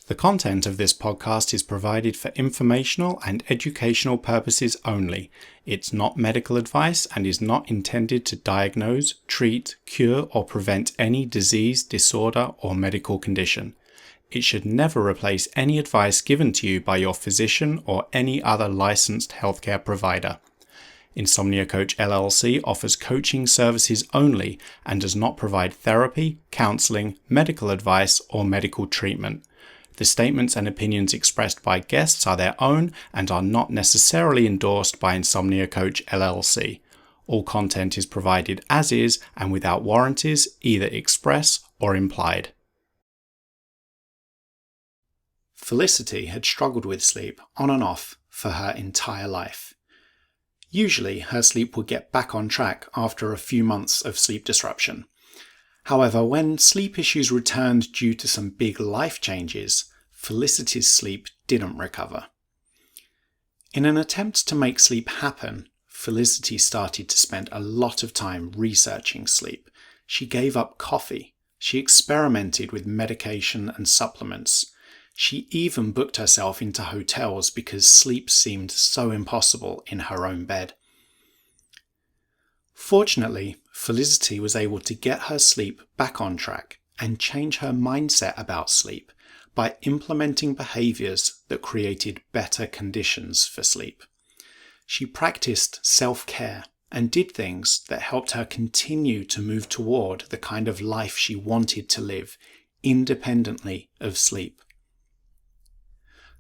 The content of this podcast is provided for informational and educational purposes only. It's not medical advice and is not intended to diagnose, treat, cure, or prevent any disease, disorder, or medical condition. It should never replace any advice given to you by your physician or any other licensed healthcare provider. Insomnia Coach LLC offers coaching services only and does not provide therapy, counseling, medical advice, or medical treatment. The statements and opinions expressed by guests are their own and are not necessarily endorsed by Insomnia Coach LLC. All content is provided as is and without warranties, either express or implied. Felicity had struggled with sleep on and off for her entire life. Usually, her sleep would get back on track after a few months of sleep disruption. However, when sleep issues returned due to some big life changes, Felicity's sleep didn't recover. In an attempt to make sleep happen, Felicity started to spend a lot of time researching sleep. She gave up coffee. She experimented with medication and supplements. She even booked herself into hotels because sleep seemed so impossible in her own bed. Fortunately, Felicity was able to get her sleep back on track and change her mindset about sleep by implementing behaviors that created better conditions for sleep. She practiced self-care and did things that helped her continue to move toward the kind of life she wanted to live, independently of sleep.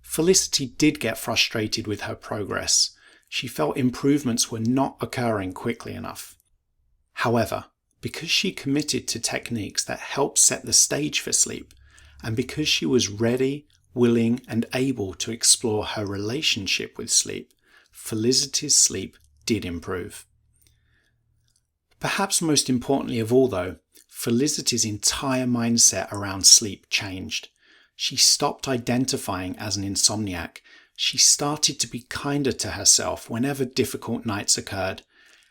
Felicity did get frustrated with her progress. She felt improvements were not occurring quickly enough. However, because she committed to techniques that help set the stage for sleep, and because she was ready, willing, and able to explore her relationship with sleep, Felicity's sleep did improve. Perhaps most importantly of all though, Felicity's entire mindset around sleep changed. She stopped identifying as an insomniac. She started to be kinder to herself whenever difficult nights occurred,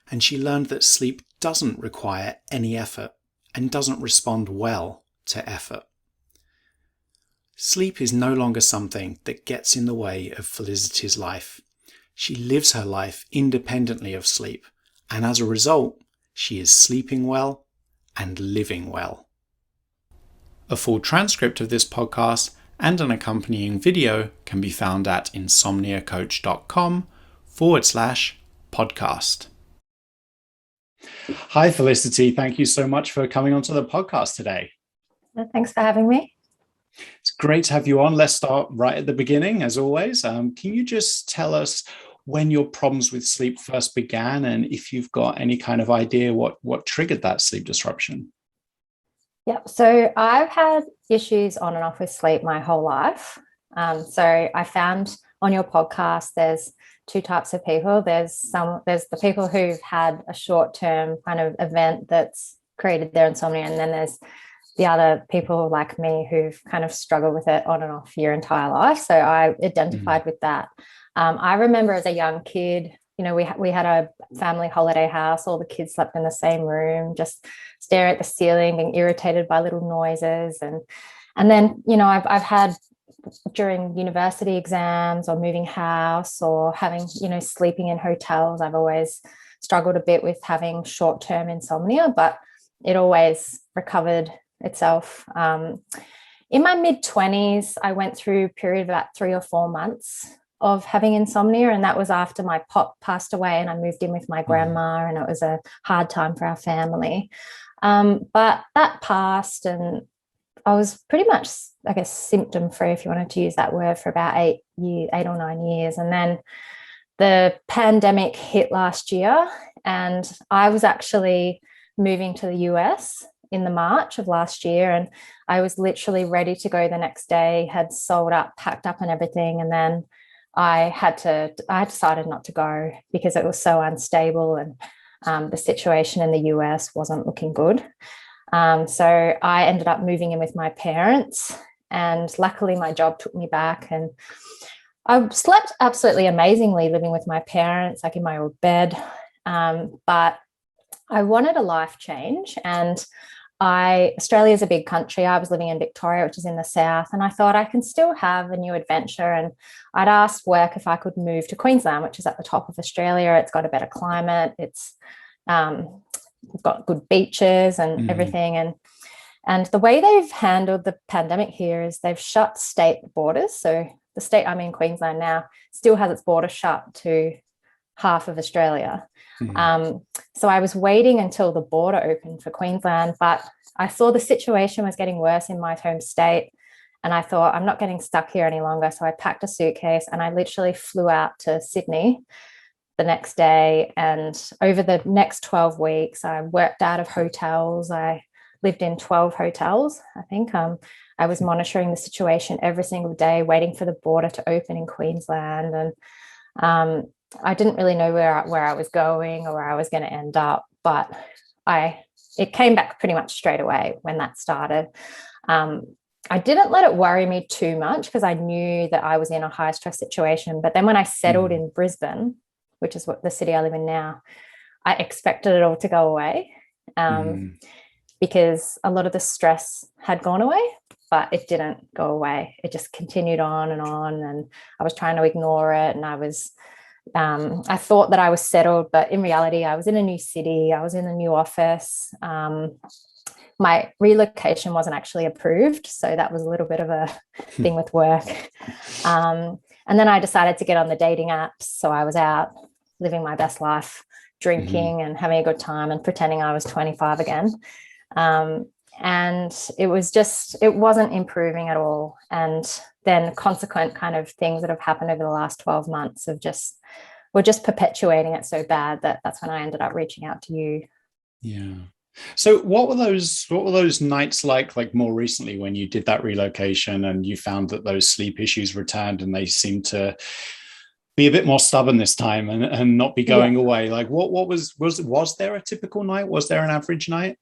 and she learned that sleep doesn't require any effort and doesn't respond well to effort. Sleep is no longer something that gets in the way of Felicity's life. She lives her life independently of sleep, and as a result, she is sleeping well and living well. A full transcript of this podcast and an accompanying video can be found at insomniacoach.com/podcast. Hi, Felicity. Thank you so much for coming onto the podcast today. Thanks for having me. It's great to have you on. Let's start right at the beginning, as always. Can you just tell us when your problems with sleep first began and if you've got any kind of idea what triggered that sleep disruption? Yep. So I've had issues on and off with sleep my whole life. So I found on your podcast, there's two types of people. There's the people who've had a short-term kind of event that's created their insomnia, and then there's the other people like me who've kind of struggled with it on and off your entire life. So I identified with that. I remember as a young kid, we had a family holiday house. All the kids slept in the same room, just staring at the ceiling, being irritated by little noises. And then, I've had during university exams or moving house or having, sleeping in hotels, I've always struggled a bit with having short-term insomnia, but it always recovered itself. In my mid-20s, I went through a period of about 3 or 4 months of having insomnia, and that was after my pop passed away and I moved in with my grandma, and it was a hard time for our family. But that passed, and I was pretty much, I guess, symptom-free, if you wanted to use that word, for about 8 or 9 years. And then the pandemic hit last year, and I was actually moving to the US in the March of last year, and I was literally ready to go the next day, had sold up, packed up and everything, and then I decided not to go because it was so unstable, and the situation in the US wasn't looking good. So I ended up moving in with my parents, and luckily my job took me back, and I slept absolutely amazingly living with my parents, like in my old bed. But I wanted a life change, and Australia is a big country. I was living in Victoria, which is in the south, and I thought I can still have a new adventure. And I'd asked work if I could move to Queensland, which is at the top of Australia. It's got a better climate. It's got good beaches and everything. And the way they've handled the pandemic here is they've shut state borders. So the state I'm in, Queensland now, still has its border shut to half of Australia. So I was waiting until the border opened for Queensland, but I saw the situation was getting worse in my home state. And I thought, I'm not getting stuck here any longer. So I packed a suitcase and I literally flew out to Sydney the next day. And over the next 12 weeks, I worked out of hotels. I lived in 12 hotels, I think. I was monitoring the situation every single day, waiting for the border to open in Queensland. And I didn't really know where I was going or where I was going to end up, but it came back pretty much straight away when that started. I didn't let it worry me too much because I knew that I was in a high stress situation. But then when I settled in Brisbane, which is the city I live in now, I expected it all to go away because a lot of the stress had gone away, but it didn't go away. It just continued on, and I was trying to ignore it. And I thought that I was settled, but in reality, I was in a new city. I was in a new office. My relocation wasn't actually approved. So that was a little bit of a thing with work. And then I decided to get on the dating apps. So I was out living my best life, drinking and having a good time and pretending I was 25 again. And it wasn't improving at all. And then consequent kind of things that have happened over the last 12 months were just perpetuating it so bad that's when I ended up reaching out to you. Yeah. So what were those nights like more recently when you did that relocation and you found that those sleep issues returned and they seemed to be a bit more stubborn this time and not be going away? Like what was there a typical night? Was there an average night?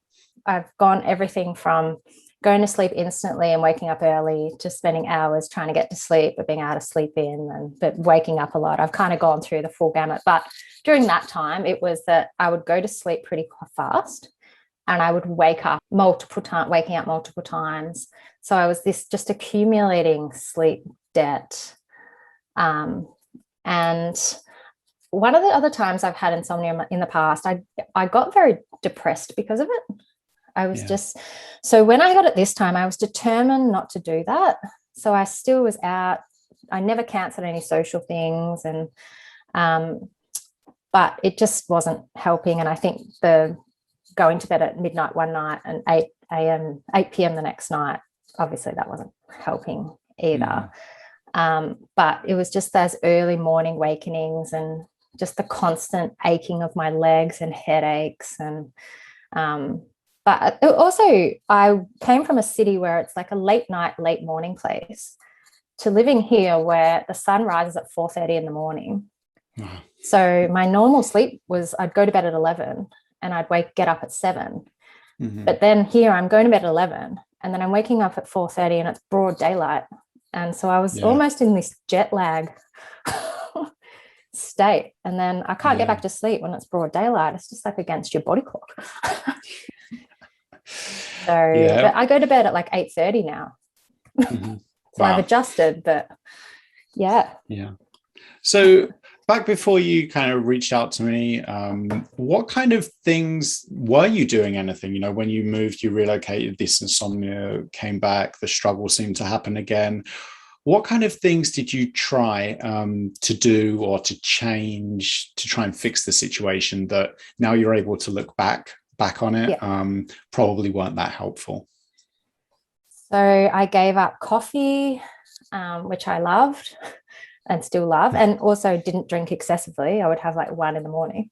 I've gone everything from going to sleep instantly and waking up early to spending hours trying to get to sleep but being able to sleep in but waking up a lot. I've kind of gone through the full gamut. But during that time, it was that I would go to sleep pretty fast and I would waking up multiple times. So I was just accumulating sleep debt. And one of the other times I've had insomnia in the past, I got very depressed because of it. I was so when I got it this time, I was determined not to do that. So I still was out. I never canceled any social things, but it just wasn't helping. And I think the going to bed at midnight one night and 8 p.m. the next night, obviously that wasn't helping either. But it was just those early morning wakenings and just the constant aching of my legs and headaches. And but also I came from a city where it's like a late night, late morning place to living here where the sun rises at 4:30 in the morning. So my normal sleep was I'd go to bed at 11 and I'd get up at 7. But then here I'm going to bed at 11 and then I'm waking up at 4:30 and it's broad daylight. And so I was almost in this jet lag state. And then I can't get back to sleep when it's broad daylight. It's just like against your body clock. But I go to bed at like 8:30 now. So I've adjusted, but yeah. So back before you kind of reached out to me, what kind of things were you doing? Anything, when you moved, you relocated, this insomnia came back, the struggle seemed to happen again. What kind of things did you try to do or to change to try and fix the situation that now you're able to look back on it probably weren't that helpful? So I gave up coffee, which I loved and still love, and also didn't drink excessively. I would have like 1 in the morning.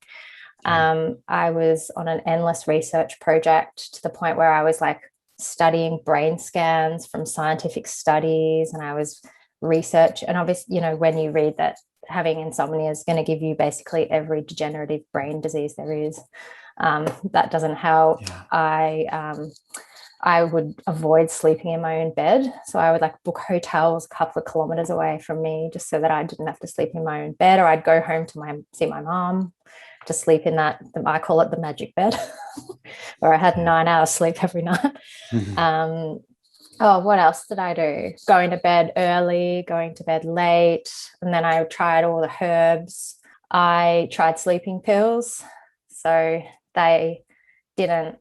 I was on an endless research project to the point where I was like studying brain scans from scientific studies, and I was research. And obviously, when you read that having insomnia is going to give you basically every degenerative brain disease there is, that doesn't help. I would avoid sleeping in my own bed. So I would like book hotels a couple of kilometers away from me just so that I didn't have to sleep in my own bed, or I'd go home to see my mom to sleep in that, I call it the magic bed, where I had 9 hours sleep every night. Oh, what else did I do? Going to bed early, going to bed late. And then I tried all the herbs. I tried sleeping pills. So they don't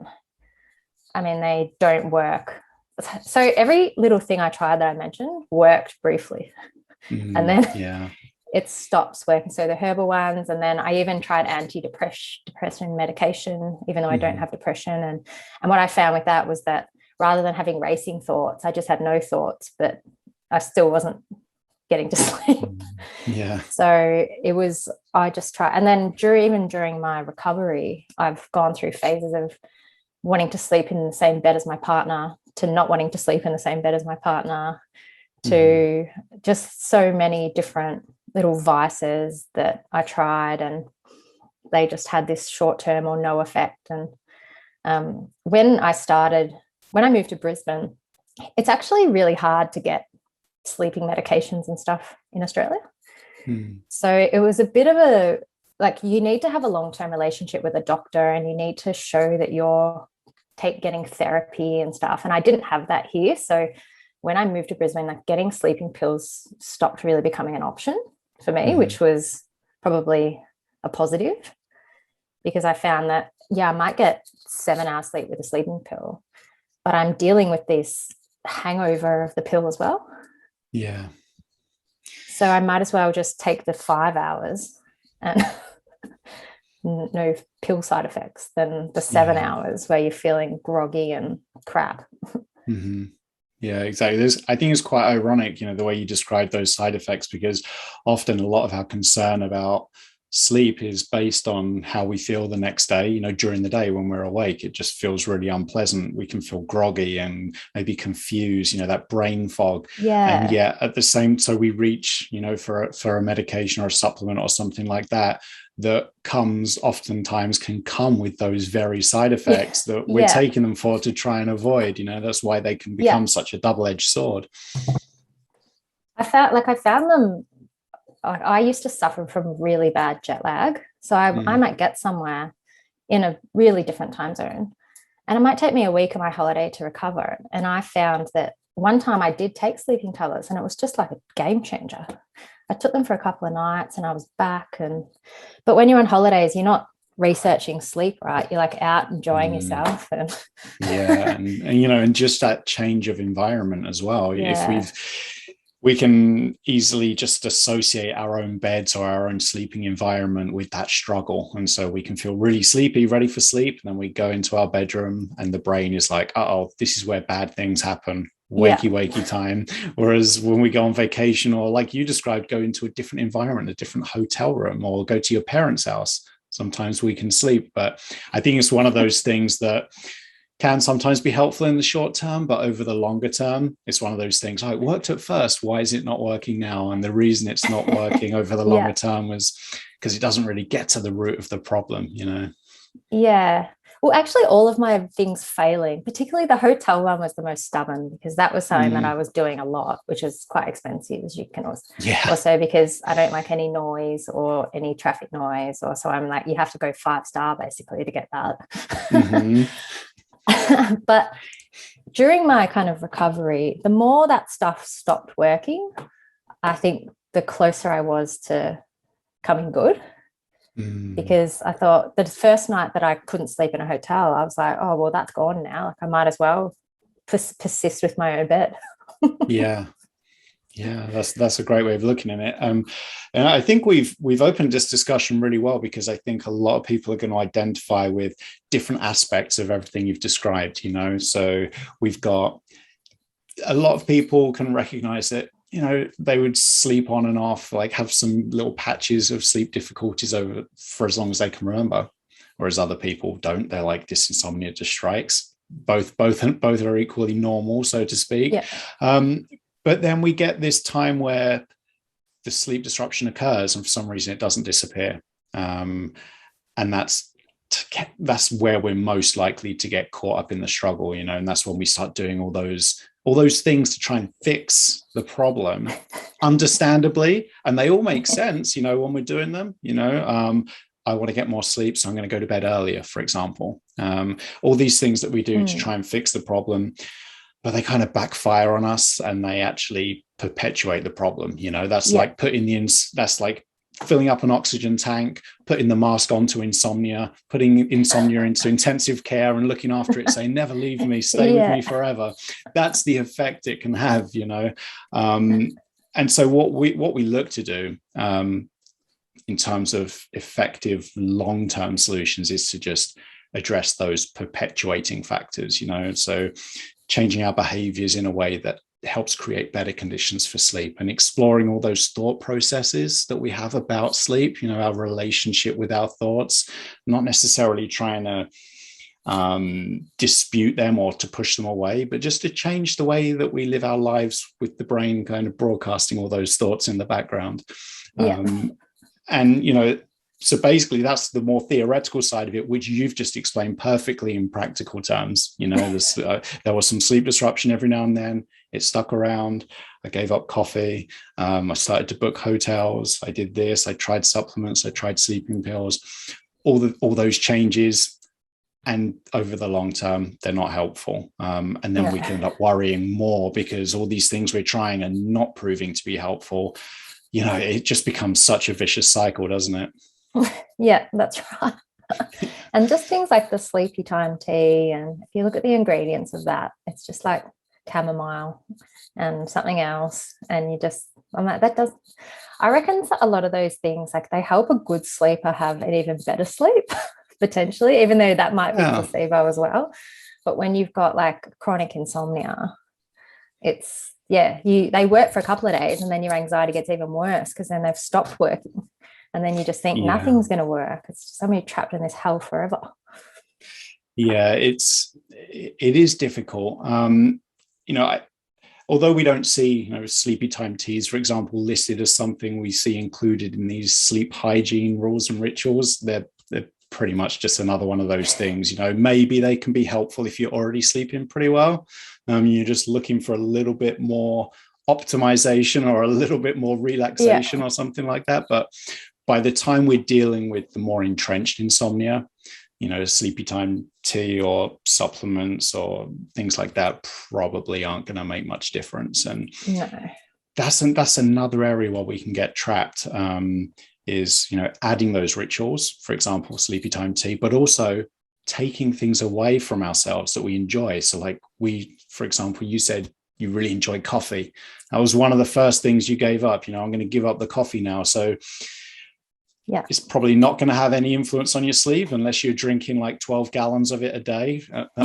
work. So every little thing I tried that I mentioned worked briefly. And then it stops working. So the herbal ones, and then I even tried antidepressant medication, even though I don't have depression. And what I found with that was that rather than having racing thoughts, I just had no thoughts, but I still wasn't getting to sleep. So I just tried. And then during my recovery, I've gone through phases of wanting to sleep in the same bed as my partner, to not wanting to sleep in the same bed as my partner, to just so many different little vices that I tried, and they just had this short-term or no effect. And when I moved to Brisbane, it's actually really hard to get sleeping medications and stuff in Australia. So it was a bit of you need to have a long-term relationship with a doctor, and you need to show that you're getting therapy and stuff. And I didn't have that here. So when I moved to Brisbane, getting sleeping pills stopped really becoming an option for me, which was probably a positive, because I found that, I might get 7 hours sleep with a sleeping pill, but I'm dealing with this hangover of the pill as well. Yeah. So I might as well just take the 5 hours and no pill side effects than the 7 hours where you're feeling groggy and crap. Yeah, exactly. I think it's quite ironic, the way you describe those side effects, because often a lot of our concern about sleep is based on how we feel the next day. During the day when we're awake, it just feels really unpleasant. We can feel groggy and maybe confused, that brain fog. And yet at the same, so we reach, for a medication or a supplement or something like that oftentimes can come with those very side effects that we're taking them for to try and avoid. That's why they can become such a double-edged sword. I found them. I used to suffer from really bad jet lag. So I might get somewhere in a really different time zone, and it might take me a week of my holiday to recover. And I found that one time I did take sleeping tablets, and it was just like a game changer. I took them for a couple of nights and I was back. But when you're on holidays, you're not researching sleep, right? You're out enjoying yourself. And and just that change of environment as well. If we can easily just associate our own beds or our own sleeping environment with that struggle. And so we can feel really sleepy, ready for sleep. And then we go into our bedroom and the brain is like, this is where bad things happen. Wakey time. Whereas when we go on vacation, or like you described, go into a different environment, a different hotel room, or go to your parents' house, sometimes we can sleep. But I think it's one of those things that can sometimes be helpful in the short term, but over the longer term, it's one of those things. It worked at first. Why is it not working now? And the reason it's not working over the longer term was because it doesn't really get to the root of the problem, Yeah. Well, actually, all of my things failing, particularly the hotel one, was the most stubborn, because that was something that I was doing a lot, which is quite expensive, as you can also because I don't like any noise or any traffic noise, or so I'm like, you have to go 5-star basically to get that. But during my kind of recovery, the more that stuff stopped working, I think the closer I was to coming good. Because I thought the first night that I couldn't sleep in a hotel, I was like, oh, well, that's gone now. I might as well persist with my own bed. Yeah, that's a great way of looking at it. And I think we've opened this discussion really well, because I think a lot of people are going to identify with different aspects of everything you've described. So we've got a lot of people can recognize that they would sleep on and off, have some little patches of sleep difficulties over for as long as they can remember, whereas other people don't. They're like, this insomnia just strikes. Both are equally normal, so to speak. But then we get this time where the sleep disruption occurs, and for some reason it doesn't disappear, and that's where we're most likely to get caught up in the struggle, and that's when we start doing all those things to try and fix the problem, understandably, and they all make sense, when we're doing them, I want to get more sleep, so I'm going to go to bed earlier, for example. All these things that we do to try and fix the problem, but they kind of backfire on us, and they actually perpetuate the problem. That's like that's like filling up an oxygen tank, putting the mask onto insomnia, putting insomnia into intensive care and looking after it, saying, never leave me, stay with me forever. That's the effect it can have, and so what we look to do in terms of effective long-term solutions is to just address those perpetuating factors, so changing our behaviors in a way that helps create better conditions for sleep, and exploring all those thought processes that we have about sleep, our relationship with our thoughts, not necessarily trying to dispute them or to push them away, but just to change the way that we live our lives, with the brain kind of broadcasting all those thoughts in the background. And so basically that's the more theoretical side of it, which you've just explained perfectly in practical terms. There was some sleep disruption every now and then. It stuck around. I gave up coffee. I started to book hotels. I did this. I tried supplements. I tried sleeping pills. All those changes, and over the long term, they're not helpful. And then we can end up worrying more because all these things we're trying are not proving to be helpful. It just becomes such a vicious cycle, doesn't it? Yeah, that's right. And just things like the sleepy time tea, and if you look at the ingredients of that, it's just like chamomile and something else, and I'm like, I reckon a lot of those things, like, they help a good sleeper have an even better sleep potentially, even though that might be placebo as well. But when you've got like chronic insomnia, they work for a couple of days, and then your anxiety gets even worse because then they've stopped working. And then you just think nothing's going to work. It's just somebody trapped in this hell forever. Yeah, it is difficult. Although we don't see sleepy time teas, for example, listed as something we see included in these sleep hygiene rules and rituals, they're pretty much just another one of those things. Maybe they can be helpful if you're already sleeping pretty well. You're just looking for a little bit more optimization or a little bit more relaxation or something like that. But by the time we're dealing with the more entrenched insomnia, sleepy time tea or supplements or things like that probably aren't going to make much difference. And that's another area where we can get trapped, is adding those rituals, for example, sleepy time tea, but also taking things away from ourselves that we enjoy. So like for example, you said you really enjoy coffee. That was one of the first things you gave up. I'm going to give up the coffee now. So it's probably not going to have any influence on your sleep unless you're drinking like 12 gallons of it a day,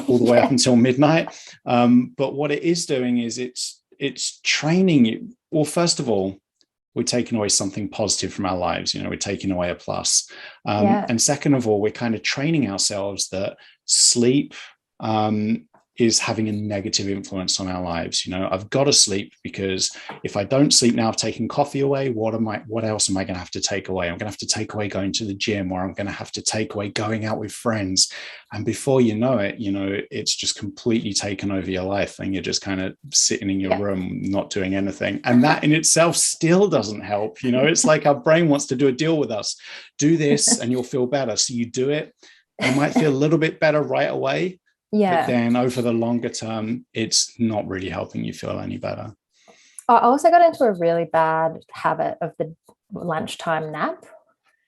all the way up until midnight. But what it is doing is it's training you. Well, first of all, we're taking away something positive from our lives. We're taking away a plus. And second of all, we're kind of training ourselves that sleep is having a negative influence on our lives. I've got to sleep, because if I don't sleep now, I've taken coffee away. What else am I going to have to take away? I'm going to have to take away going to the gym, or I'm going to have to take away going out with friends. And before you know it, it's just completely taken over your life, and you're just kind of sitting in your room, not doing anything. And that in itself still doesn't help. It's like our brain wants to do a deal with us. Do this and you'll feel better. So you do it. You might feel a little bit better right away. But then over the longer term, it's not really helping you feel any better. I also got into a really bad habit of the lunchtime nap.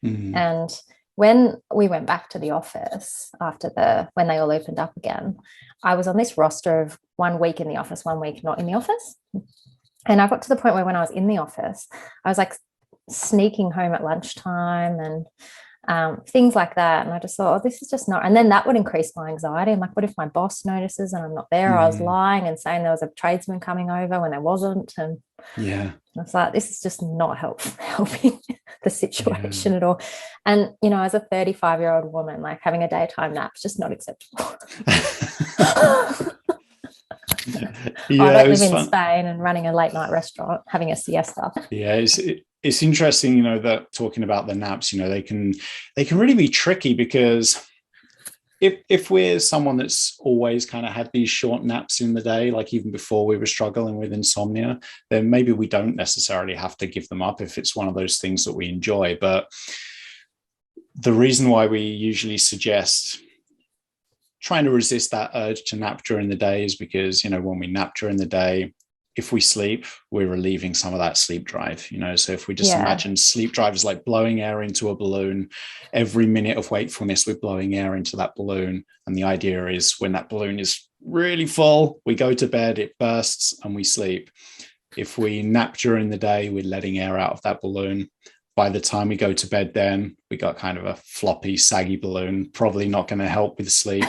And when we went back to the office when they all opened up again, I was on this roster of 1 week in the office, 1 week not in the office. And I got to the point where when I was in the office, I was like sneaking home at lunchtime and things like that. And I just thought, this is just not. And then that would increase my anxiety. I'm like, what if my boss notices and I'm not there? I was lying and saying there was a tradesman coming over when there wasn't. And I was like, this is just not helping the situation at all. And, as a 35-year-old woman, like having a daytime nap is just not acceptable. I don't live in Spain and running a late night restaurant, having a siesta. It's interesting, that talking about the naps, they can really be tricky, because if we're someone that's always kind of had these short naps in the day, like even before we were struggling with insomnia, then maybe we don't necessarily have to give them up if it's one of those things that we enjoy. But the reason why we usually suggest trying to resist that urge to nap during the day is because, when we nap during the day, if we sleep, we're relieving some of that sleep drive, so if we just imagine sleep drive is like blowing air into a balloon. Every minute of wakefulness, we're blowing air into that balloon. And the idea is when that balloon is really full, we go to bed, it bursts and we sleep. If we nap during the day, we're letting air out of that balloon. By the time we go to bed, then we got kind of a floppy, saggy balloon, probably not going to help with sleep.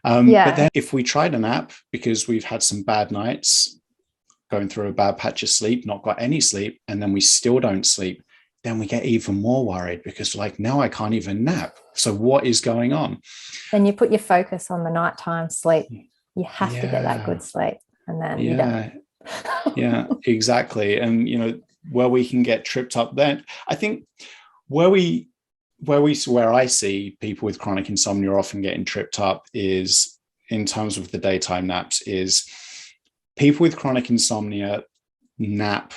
But then if we try to nap because we've had some bad nights, going through a bad patch of sleep, not got any sleep, and then we still don't sleep, then we get even more worried because now I can't even nap. So what is going on? Then you put your focus on the nighttime sleep. You have to get that good sleep, and then you don't. Yeah, exactly. And where we can get tripped up, then I think where I see people with chronic insomnia often getting tripped up is in terms of the daytime naps. Is people with chronic insomnia nap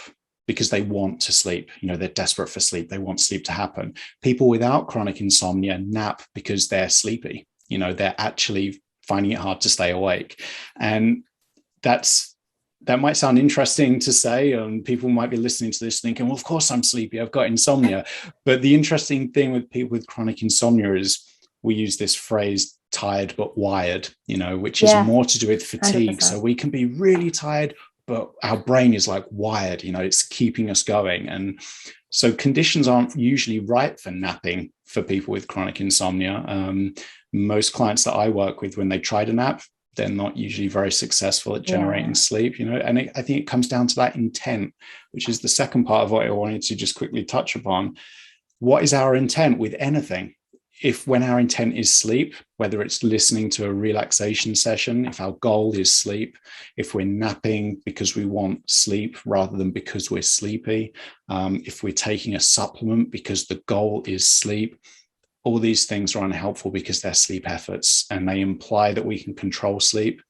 because they want to sleep. They're desperate for sleep. They want sleep to happen. People without chronic insomnia nap because they're sleepy. They're actually finding it hard to stay awake. And that might sound interesting to say, and people might be listening to this thinking, well, of course I'm sleepy, I've got insomnia. But the interesting thing with people with chronic insomnia is we use this phrase, tired but wired, which is more to do with fatigue. 100%. So we can be really tired, but our brain is like wired, it's keeping us going. And so conditions aren't usually right for napping for people with chronic insomnia. Most clients that I work with, when they try to nap, they're not usually very successful at generating sleep, and I think it comes down to that intent, which is the second part of what I wanted to just quickly touch upon. What is our intent with anything? When our intent is sleep, whether it's listening to a relaxation session, if our goal is sleep, if we're napping because we want sleep rather than because we're sleepy, if we're taking a supplement because the goal is sleep, all these things are unhelpful because they're sleep efforts and they imply that we can control sleep.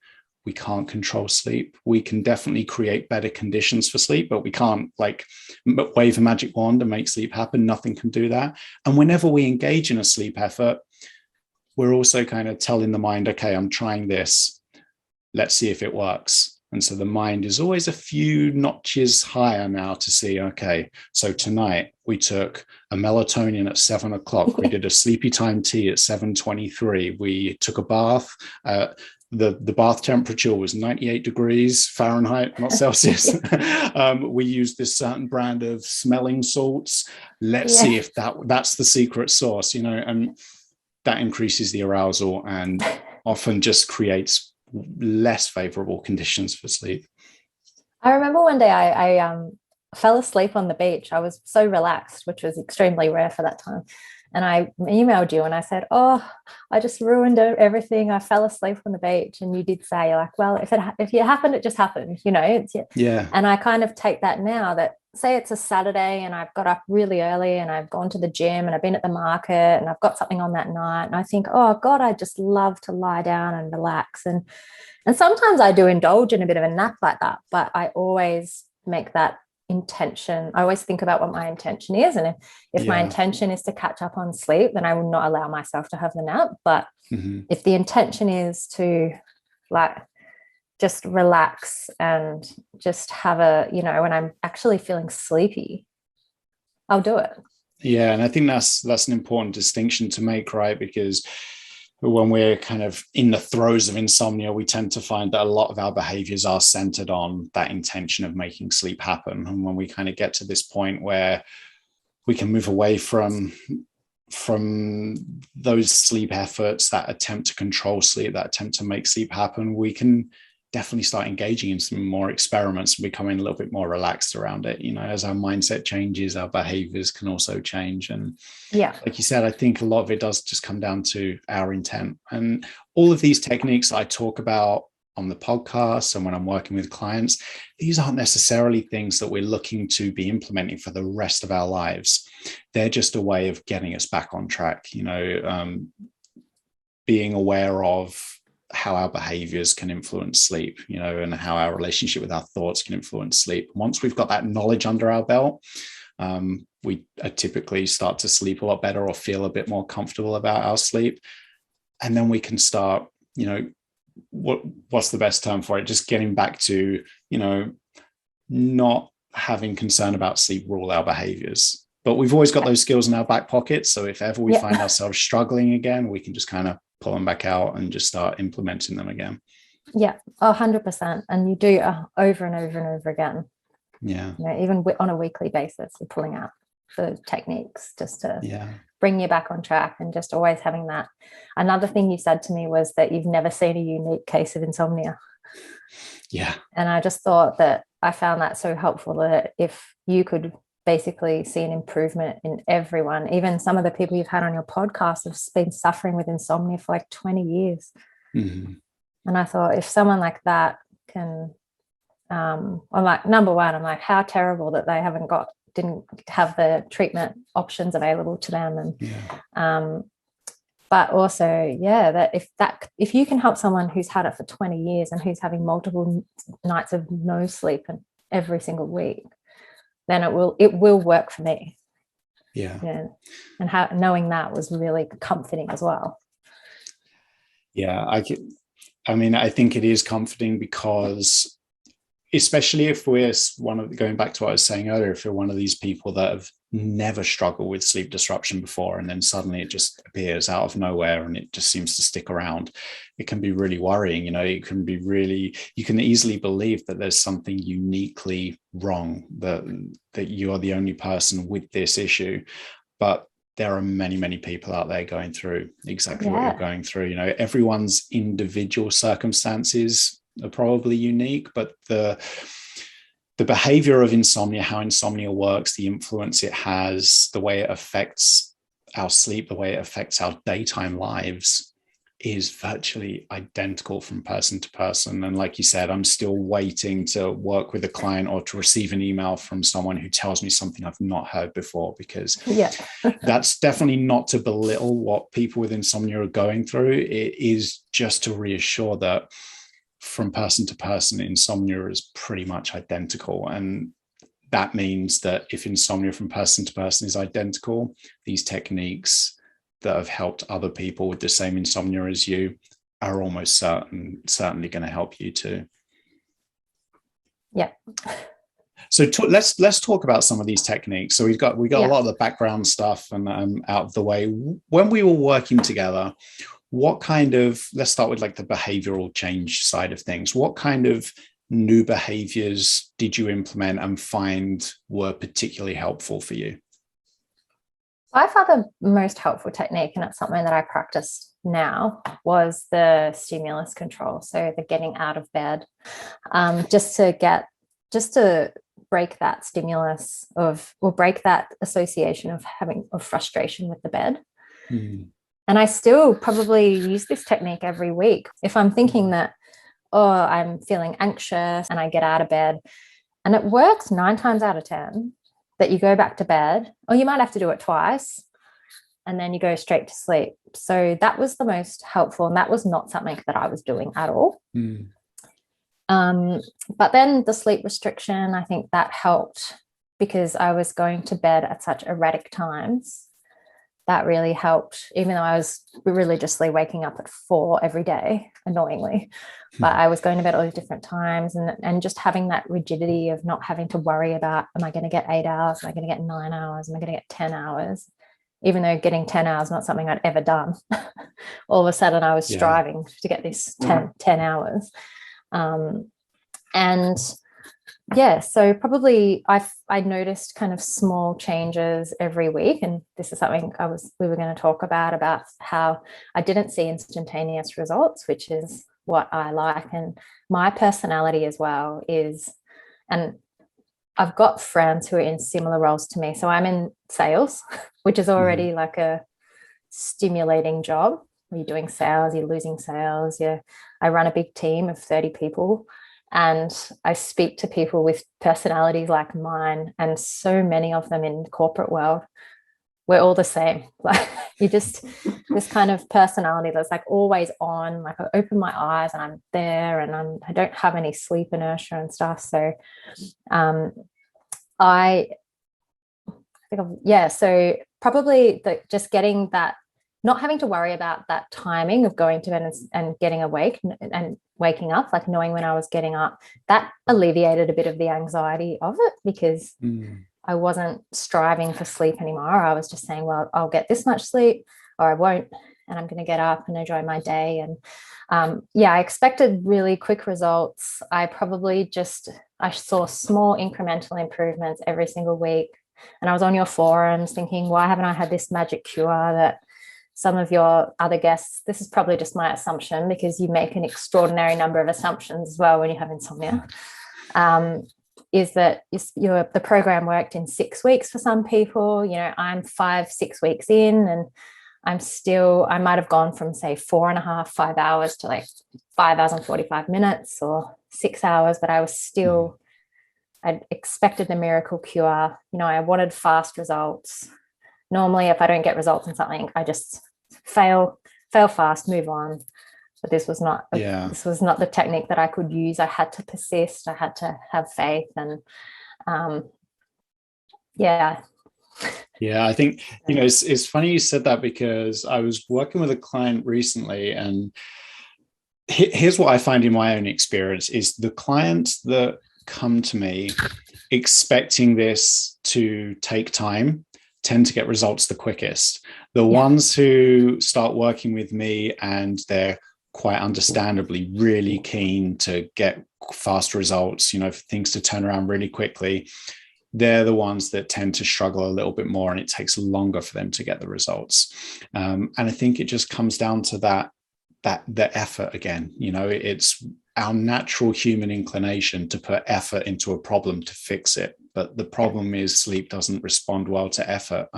We can't control sleep. We can definitely create better conditions for sleep, but we can't wave a magic wand and make sleep happen. Nothing can do that. And whenever we engage in a sleep effort, we're also kind of telling the mind, okay, I'm trying this. Let's see if it works. And so the mind is always a few notches higher now to see, okay, so tonight we took a melatonin at 7 o'clock. We did a sleepy time tea at 7:23. We took a bath. The bath temperature was 98 degrees Fahrenheit, not Celsius. We used this certain brand of smelling salts. Let's see if that's the secret sauce, and that increases the arousal and often just creates less favorable conditions for sleep. I remember one day I fell asleep on the beach. I was so relaxed, which was extremely rare for that time. And I emailed you and I said, oh, I just ruined everything. I fell asleep on the beach. And you did say, well, if it happened, it just happened, And I kind of take that now, that say it's a Saturday and I've got up really early and I've gone to the gym and I've been at the market and I've got something on that night. And I think, oh God, I just love to lie down and relax. And sometimes I do indulge in a bit of a nap like that, but I always make that intention. I always think about what my intention is. And if my intention is to catch up on sleep, then I will not allow myself to have the nap. But if the intention is to just relax and just have when I'm actually feeling sleepy, I'll do it. Yeah. And I think that's an important distinction to make, right? Because when we're kind of in the throes of insomnia, we tend to find that a lot of our behaviors are centered on that intention of making sleep happen. And when we kind of get to this point where we can move away from those sleep efforts, that attempt to control sleep, that attempt to make sleep happen, we can definitely start engaging in some more experiments and becoming a little bit more relaxed around it. As our mindset changes, our behaviors can also change. And like you said, I think a lot of it does just come down to our intent. And all of these techniques that I talk about on the podcast and when I'm working with clients, these aren't necessarily things that we're looking to be implementing for the rest of our lives. They're just a way of getting us back on track, being aware of how our behaviors can influence sleep, and how our relationship with our thoughts can influence sleep. Once we've got that knowledge under our belt, we typically start to sleep a lot better or feel a bit more comfortable about our sleep. And then we can start, what's the best term for it? Just getting back to, not having concern about sleep rule our behaviors. But we've always got those skills in our back pocket. So if ever we find ourselves struggling again, we can just kind of pull them back out and just start implementing them again. Yeah, 100%. And you do over and over and over again. Yeah. Even on a weekly basis, you're pulling out the techniques just to bring you back on track, and just always having that. Another thing you said to me was that you've never seen a unique case of insomnia. Yeah. And I just thought that I found that so helpful, that if you could basically see an improvement in everyone, even some of the people you've had on your podcast have been suffering with insomnia for like 20 years. Mm-hmm. And I thought, if someone like that can, I'm like, number one, I'm like, how terrible that they didn't have the treatment options available to them. And but also, that if you can help someone who's had it for 20 years and who's having multiple nights of no sleep and every single week, then it will work for me. And knowing that was really comforting as well. I think it is comforting, because especially if we're going back to what I was saying earlier, if you're one of these people that have never struggled with sleep disruption before, and then suddenly it just appears out of nowhere and it just seems to stick around, it can be really worrying. You can easily believe that there's something uniquely wrong, that you are the only person with this issue. But there are many, many people out there going through exactly what you're going through. Everyone's individual circumstances are probably unique, but the behavior of insomnia, how insomnia works, the influence it has, the way it affects our sleep, the way it affects our daytime lives, is virtually identical from person to person. And like you said, I'm still waiting to work with a client or to receive an email from someone who tells me something I've not heard before, because that's definitely not to belittle what people with insomnia are going through. It is just to reassure that from person to person, insomnia is pretty much identical. And that means that if insomnia from person to person is identical, these techniques that have helped other people with the same insomnia as you are almost certainly going to help you too. Yeah. So let's talk about some of these techniques. So we got a lot of the background stuff and out of the way. When we were working together, let's start with like the behavioral change side of things. What kind of new behaviors did you implement and find were particularly helpful for you? By far the most helpful technique, and it's something that I practice now, was the stimulus control. So the getting out of bed, just to break that stimulus or break that association of frustration with the bed. Mm. And I still probably use this technique every week. If I'm thinking that, I'm feeling anxious, and I get out of bed, and it works 9 times out of 10 that you go back to bed, or you might have to do it twice, and then you go straight to sleep. So that was the most helpful, and that was not something that I was doing at all. Mm. But then the sleep restriction, I think that helped, because I was going to bed at such erratic times. That really helped, even though I was religiously waking up at 4 every day, annoyingly. But I was going to bed at all different times, and just having that rigidity of not having to worry about, am I going to get 8 hours? Am I going to get 9 hours? Am I going to get 10 hours? Even though getting 10 hours is not something I'd ever done. All of a sudden I was striving to get this 10 hours. So probably I noticed kind of small changes every week, and this is something we were going to talk about how I didn't see instantaneous results, which is what I like, and my personality as well is, and I've got friends who are in similar roles to me. So I'm in sales, which is already like a stimulating job. You're doing sales, you're losing sales. I run a big team of 30 people. And I speak to people with personalities like mine, and so many of them in the corporate world. We're all the same. Like, you just, this kind of personality that's like always on, like I open my eyes and I'm there, and I don't have any sleep inertia and stuff. So I Yeah, so probably just getting that, not having to worry about that timing of going to bed and getting awake and waking up, like knowing when I was getting up, that alleviated a bit of the anxiety of it, because I wasn't striving for sleep anymore. I was just saying, well, I'll get this much sleep or I won't, and I'm going to get up and enjoy my day. And I expected really quick results. I saw small incremental improvements every single week. And I was on your forums thinking, why haven't I had this magic cure that some of your other guests, this is probably just my assumption because you make an extraordinary number of assumptions as well when you have insomnia, is that the program worked in 6 weeks for some people. I'm 5-6 weeks in, and I might have gone from say 4.5, 5 hours to like 5 hours and 45 minutes or 6 hours, but I was still, I'd expected the miracle cure. I wanted fast results. Normally, if I don't get results in something, I just fail fast, move on. But this was not the technique that I could use. I had to persist. I had to have faith, and Yeah, I think, it's funny you said that, because I was working with a client recently, and here's what I find in my own experience is the clients that come to me expecting this to take time tend to get results the quickest. The ones who start working with me and they're quite understandably really keen to get fast results, for things to turn around really quickly, they're the ones that tend to struggle a little bit more, and it takes longer for them to get the results. And I think it just comes down to that the effort again. It's our natural human inclination to put effort into a problem to fix it, but the problem is sleep doesn't respond well to effort.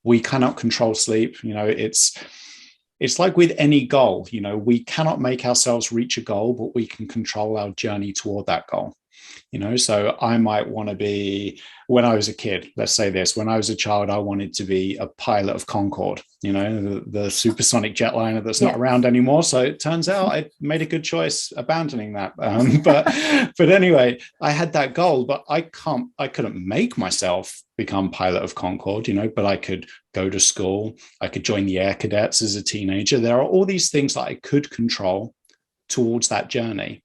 We cannot control sleep. It's like with any goal. We cannot make ourselves reach a goal, but we can control our journey toward that goal. So I might want to be, when I was a kid, let's say this, when I was a child, I wanted to be a pilot of Concorde, the supersonic jetliner that's not around anymore. So it turns out I made a good choice abandoning that. But anyway, I had that goal, but I couldn't make myself become pilot of Concorde, but I could go to school. I could join the Air Cadets as a teenager. There are all these things that I could control towards that journey.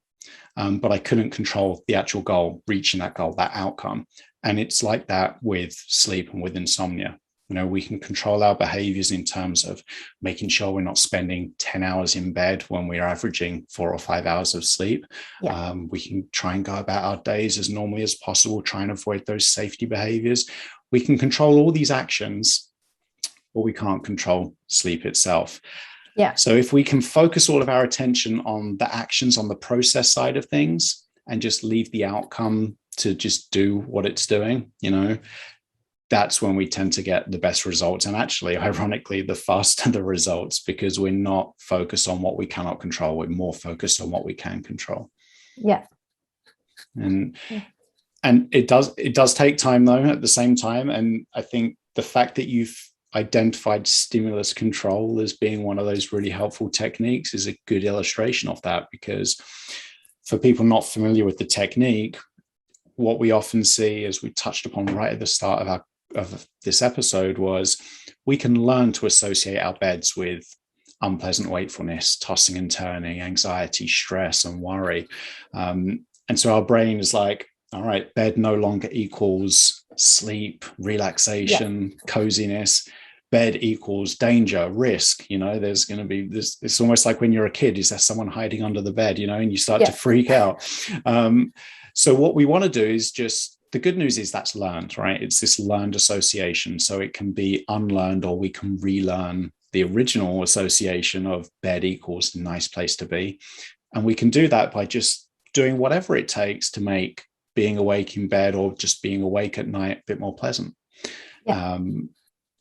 But I couldn't control the actual goal, reaching that goal, that outcome. And it's like that with sleep and with insomnia. We can control our behaviors in terms of making sure we're not spending 10 hours in bed when we're averaging 4 or 5 hours of sleep. We can try and go about our days as normally as possible, try and avoid those safety behaviors. We can control all these actions, but we can't control sleep itself. So if we can focus all of our attention on the actions, on the process side of things, and just leave the outcome to just do what it's doing, that's when we tend to get the best results. And actually, ironically, the faster the results, because we're not focused on what we cannot control. We're more focused on what we can control. And it does take time, though, at the same time. And I think the fact that you've identified stimulus control as being one of those really helpful techniques is a good illustration of that, because for people not familiar with the technique, what we often see, as we touched upon right at the start of this episode, was we can learn to associate our beds with unpleasant wakefulness, tossing and turning, anxiety, stress, and worry. And so our brain is like, all right, bed no longer equals sleep, relaxation, coziness. Bed equals danger, risk. There's going to be this. It's almost like when you're a kid, is there someone hiding under the bed, and you start to freak out. So what we want to do is the good news is that's learned, right? It's this learned association. So it can be unlearned, or we can relearn the original association of bed equals nice place to be. And we can do that by just doing whatever it takes to make being awake in bed or just being awake at night a bit more pleasant.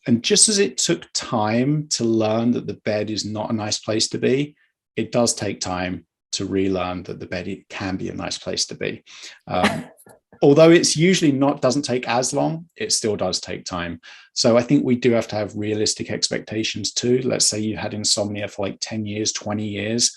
And just as it took time to learn that the bed is not a nice place to be, it does take time to relearn that the bed can be a nice place to be. Although it's usually doesn't take as long, it still does take time. So I think we do have to have realistic expectations too. Let's say you had insomnia for like 10 years, 20 years.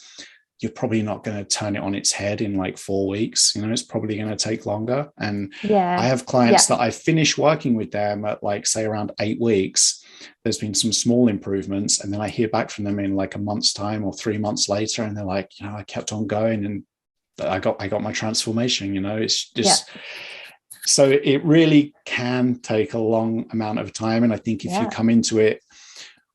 you're probably not going to turn it on its head in like 4 weeks. It's probably going to take longer. And I have clients that I finish working with them at like, say, around 8 weeks. There's been some small improvements, and then I hear back from them in like a month's time or 3 months later, and they're like, I kept on going and I got my transformation. It's just so it really can take a long amount of time. And I think if you come into it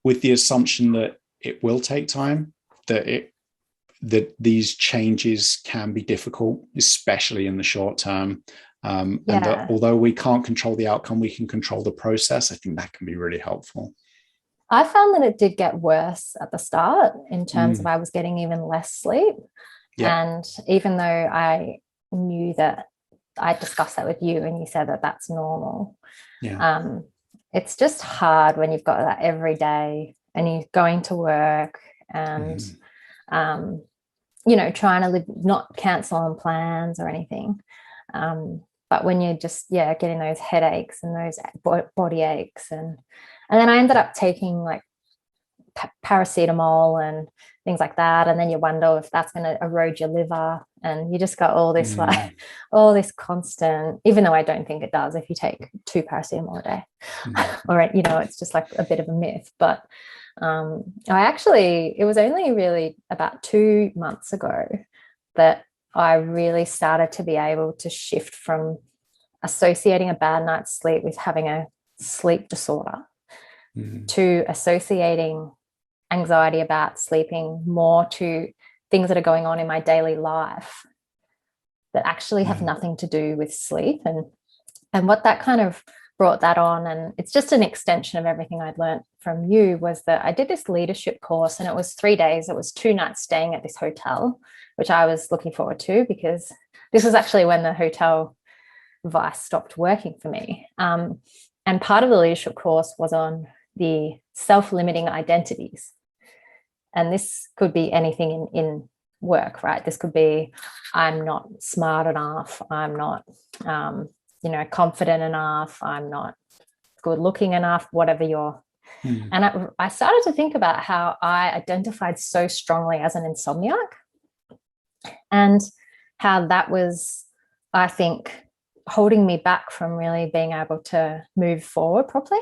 with the assumption that it will take time, that these changes can be difficult, especially in the short term. And that although we can't control the outcome, we can control the process. I think that can be really helpful. I found that it did get worse at the start in terms of I was getting even less sleep. And even though I knew that, I discussed that with you and you said that that's normal. It's just hard when you've got that every day and you're going to work and trying to live, not cancel on plans or anything. But when you're just, getting those headaches and those body aches. And then I ended up taking like paracetamol and things like that. And then you wonder if that's going to erode your liver. And you just got all this, all this constant, even though I don't think it does if you take 2 paracetamol a day. Or, it's just like a bit of a myth. But it was only really about 2 months ago that I really started to be able to shift from associating a bad night's sleep with having a sleep disorder to associating anxiety about sleeping more to things that are going on in my daily life that actually have nothing to do with sleep. And what that kind of brought that on, and it's just an extension of everything I'd learned from you, was that I did this leadership course, and it was 3 days. It was 2 nights staying at this hotel, which I was looking forward to because this was actually when the hotel advice stopped working for me. And part of the leadership course was on the self-limiting identities. And this could be anything in work, right? This could be, I'm not smart enough. I'm not, confident enough. I'm not good looking enough, whatever you're. And I started to think about how I identified so strongly as an insomniac and how that was, I think, holding me back from really being able to move forward properly.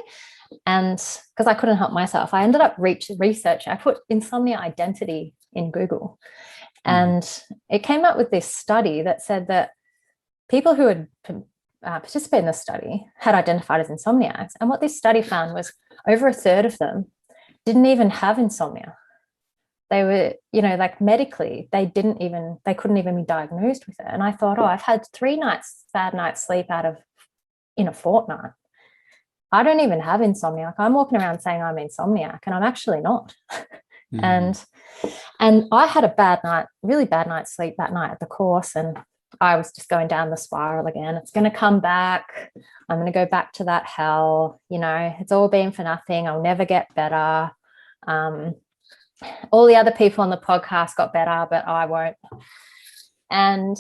And because I couldn't help myself, I ended up researching. I put insomnia identity in Google, and it came up with this study that said that people who had participated in the study had identified as insomniacs. And what this study found was over a third of them didn't even have insomnia. They were, medically, they couldn't even be diagnosed with it. And I thought, I've had 3 bad nights sleep in a fortnight. I don't even have insomnia. Like, I'm walking around saying I'm insomniac, and I'm actually not. And I had a really bad night's sleep that night at the course, and I was just going down the spiral again. It's going to come back. I'm going to go back to that hell. It's all been for nothing. I'll never get better. All the other people on the podcast got better, but I won't. And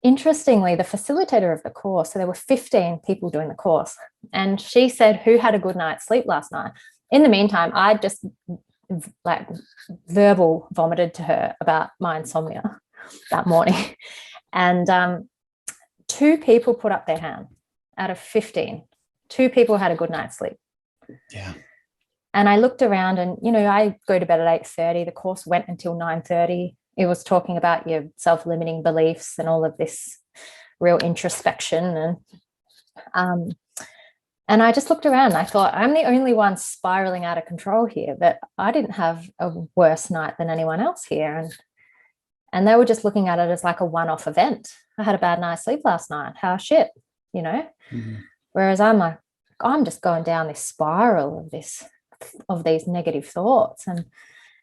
interestingly, the facilitator of the course, so there were 15 people doing the course, and she said, who had a good night's sleep last night? In the meantime, I just verbal vomited to her about my insomnia that morning. And 2 people put up their hand out of 15. 2 people had a good night's sleep. Yeah. And I looked around, and, I go to bed at 8:30. The course went until 9:30. It was talking about your self-limiting beliefs and all of this real introspection. And I just looked around, and I thought, I'm the only one spiraling out of control here, but I didn't have a worse night than anyone else here. And they were just looking at it as like a one-off event. I had a bad night's sleep last night. How shit, Whereas I'm like, I'm just going down this spiral of these negative thoughts.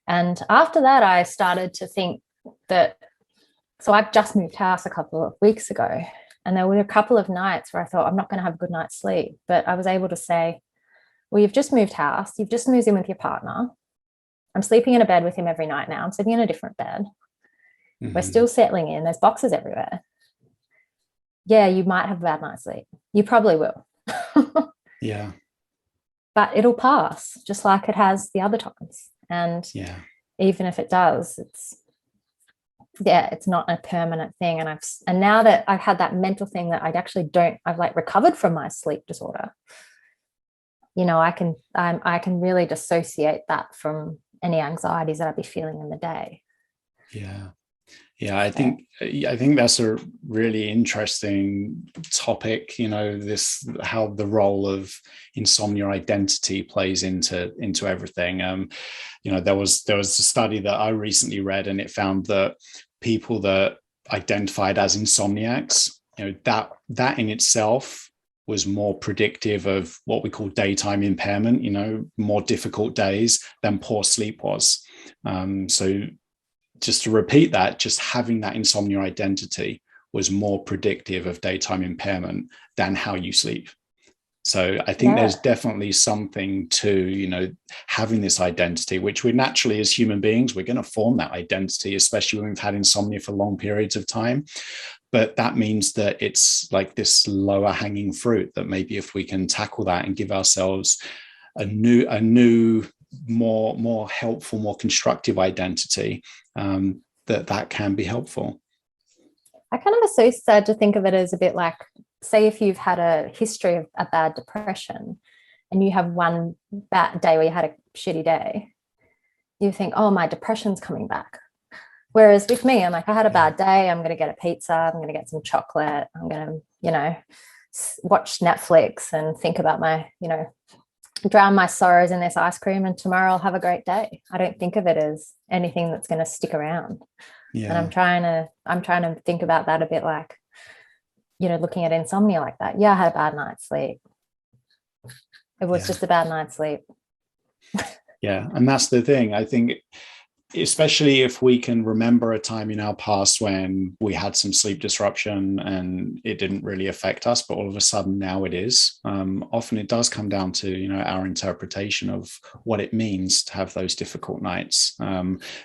And after that, I started to think that, so I've just moved house a couple of weeks ago, and there were a couple of nights where I thought, I'm not going to have a good night's sleep. But I was able to say, well, you've just moved house. You've just moved in with your partner. I'm sleeping in a bed with him every night now. I'm sleeping in a different bed. We're still settling in. There's boxes everywhere. Yeah, you might have a bad night's sleep. You probably will. Yeah. But it'll pass, just like it has the other times. And even if it does, it's not a permanent thing. And now that I've had that mental thing that I've like recovered from my sleep disorder, you know, I can really dissociate that from any anxieties that I'd be feeling in the day. Yeah, I think that's a really interesting topic, you know, how the role of insomnia identity plays into everything. You know, there was a study that I recently read, and it found that people that identified as insomniacs, you know, that in itself was more predictive of what we call daytime impairment, you know, more difficult days than poor sleep was. So just to repeat that, just having that insomnia identity was more predictive of daytime impairment than how you sleep. So I think there's definitely something to, you know, having this identity, which we naturally, as human beings, we're going to form that identity, especially when we've had insomnia for long periods of time. But that means that it's like this lower hanging fruit that maybe if we can tackle that and give ourselves a new, more helpful, more constructive identity, that can be helpful. I kind of associate to think of it as a bit like, say, if you've had a history of a bad depression and you have one bad day where you had a shitty day, you think, oh, my depression's coming back. Whereas with me, I'm like, I had a bad day, I'm going to get a pizza, I'm going to get some chocolate, I'm going to, you know, watch Netflix and think about my, you know, drown my sorrows in this ice cream, and tomorrow I'll have a great day. I don't think of it as anything that's going to stick around. And I'm trying to think about that a bit like, you know, looking at insomnia like that. Yeah, I had a bad night's sleep. It was just a bad night's sleep. Yeah. And that's the thing. I think, especially if we can remember a time in our past when we had some sleep disruption and it didn't really affect us, but all of a sudden now it is. Often it does come down to, you know, our interpretation of what it means to have those difficult nights.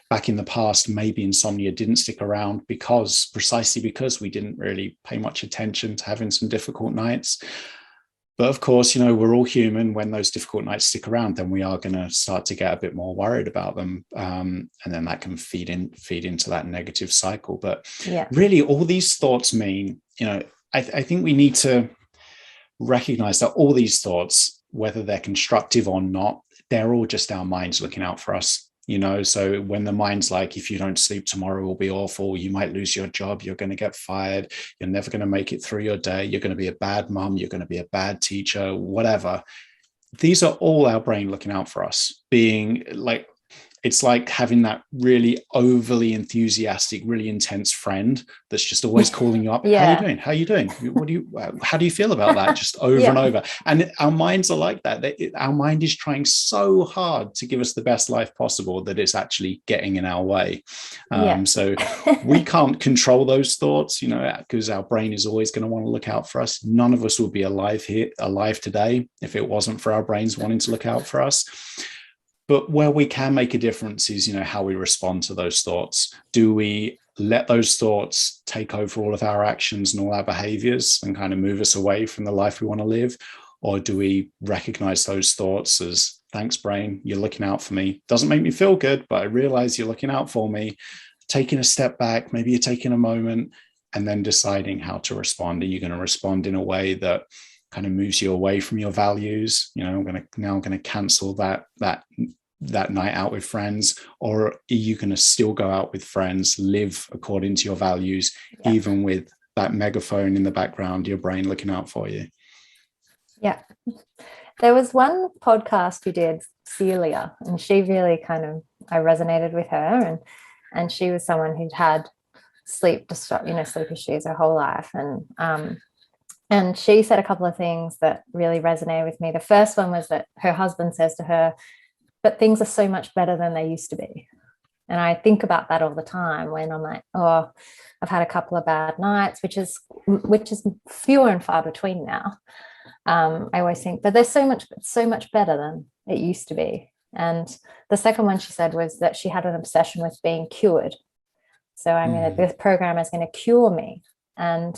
Back in the past, maybe insomnia didn't stick around precisely because we didn't really pay much attention to having some difficult nights. But of course, you know, we're all human. When those difficult nights stick around, then we are going to start to get a bit more worried about them. And then that can feed into that negative cycle. But really, all these thoughts mean, you know, I think we need to recognize that all these thoughts, whether they're constructive or not, they're all just our minds looking out for us. You know, so when the mind's like, if you don't sleep, tomorrow will be awful, you might lose your job, you're going to get fired, you're never going to make it through your day, you're going to be a bad mum, you're going to be a bad teacher, whatever. These are all our brain looking out for us, being like, it's like having that really overly enthusiastic, really intense friend that's just always calling you up. How are you doing? How are you doing? How do you feel about that? Just over and over. And our minds are like that. Our mind is trying so hard to give us the best life possible that it's actually getting in our way. So we can't control those thoughts, you know, because our brain is always going to want to look out for us. None of us would be alive today if it wasn't for our brains wanting to look out for us. But where we can make a difference is, you know, how we respond to those thoughts. Do we let those thoughts take over all of our actions and all our behaviors and kind of move us away from the life we want to live? Or do we recognize those thoughts as, thanks, brain, you're looking out for me. Doesn't make me feel good, but I realize you're looking out for me. Taking a step back, maybe you're taking a moment and then deciding how to respond. Are you going to respond in a way that kind of moves you away from your values? You know, I'm going to cancel that night out with friends, or are you going to still go out with friends, live according to your values, even with that megaphone in the background, your brain looking out for you? Yeah. There was one podcast you did, Celia, and she really I resonated with her, and she was someone who'd had sleep issues her whole life. And she said a couple of things that really resonated with me. The first one was that her husband says to her, but things are so much better than they used to be. And I think about that all the time when I'm like, oh, I've had a couple of bad nights, which is fewer and far between now. I always think, but there's so much better than it used to be. And the second one she said was that she had an obsession with being cured. So this program is going to cure me. And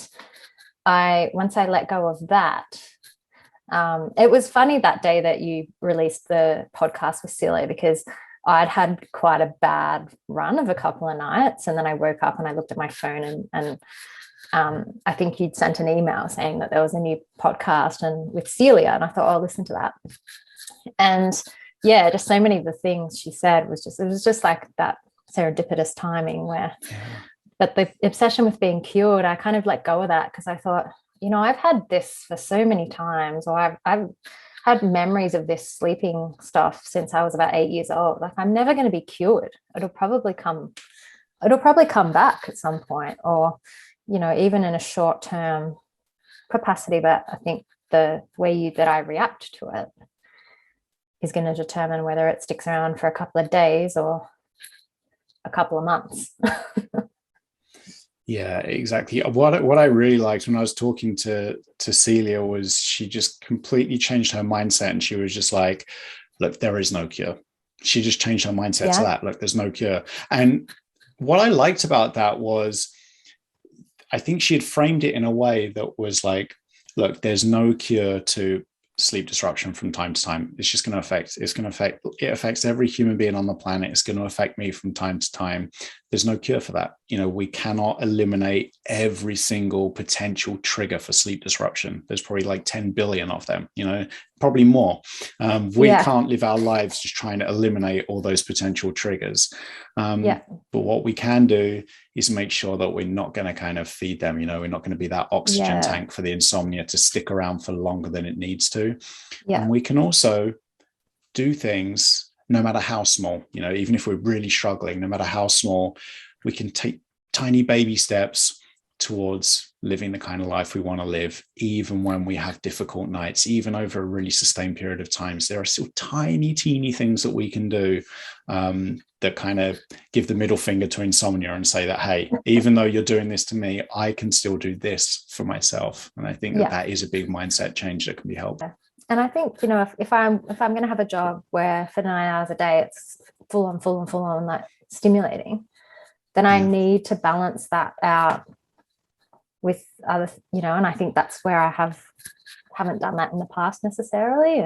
once I let go of that, it was funny that day that you released the podcast with Celia, because I'd had quite a bad run of a couple of nights, and then I woke up and I looked at my phone, and I think you'd sent an email saying that there was a new podcast and with Celia, and I thought, oh, I'll listen to that. And yeah, just so many of the things she said was just like that serendipitous timing where, but the obsession with being cured, I kind of let go of that because I thought, I've had this for so many times, or I've had memories of this sleeping stuff since I was about 8 years old. Like, I'm never going to be cured. It'll probably come back at some point, or, even in a short-term capacity. But I think the way that I react to it is going to determine whether it sticks around for a couple of days or a couple of months. Yeah, exactly. What I really liked when I was talking to Celia was she just completely changed her mindset, and she was just like, look, there is no cure. She just changed her mindset to that. Look, there's no cure. And what I liked about that was, I think she had framed it in a way that was like, look, there's no cure to sleep disruption from time to time. It's just going to affect, it affects every human being on the planet. It's going to affect me from time to time. There's no cure for that. We cannot eliminate every single potential trigger for sleep disruption. There's probably like 10 billion of them, probably more. We can't live our lives just trying to eliminate all those potential triggers. But what we can do is make sure that we're not going to kind of feed them. We're not going to be that oxygen tank for the insomnia to stick around for longer than it needs to. And we can also do things no matter how small, even if we're really struggling, no matter how small, we can take tiny baby steps towards living the kind of life we want to live, even when we have difficult nights, even over a really sustained period of time. So there are still tiny, teeny things that we can do that kind of give the middle finger to insomnia and say that, hey, even though you're doing this to me, I can still do this for myself. And I think that is a big mindset change that can be helped. And I think, if I'm going to have a job where for 9 hours a day, it's full on like stimulating, then I need to balance that out with other, and I think that's where I haven't done that in the past necessarily.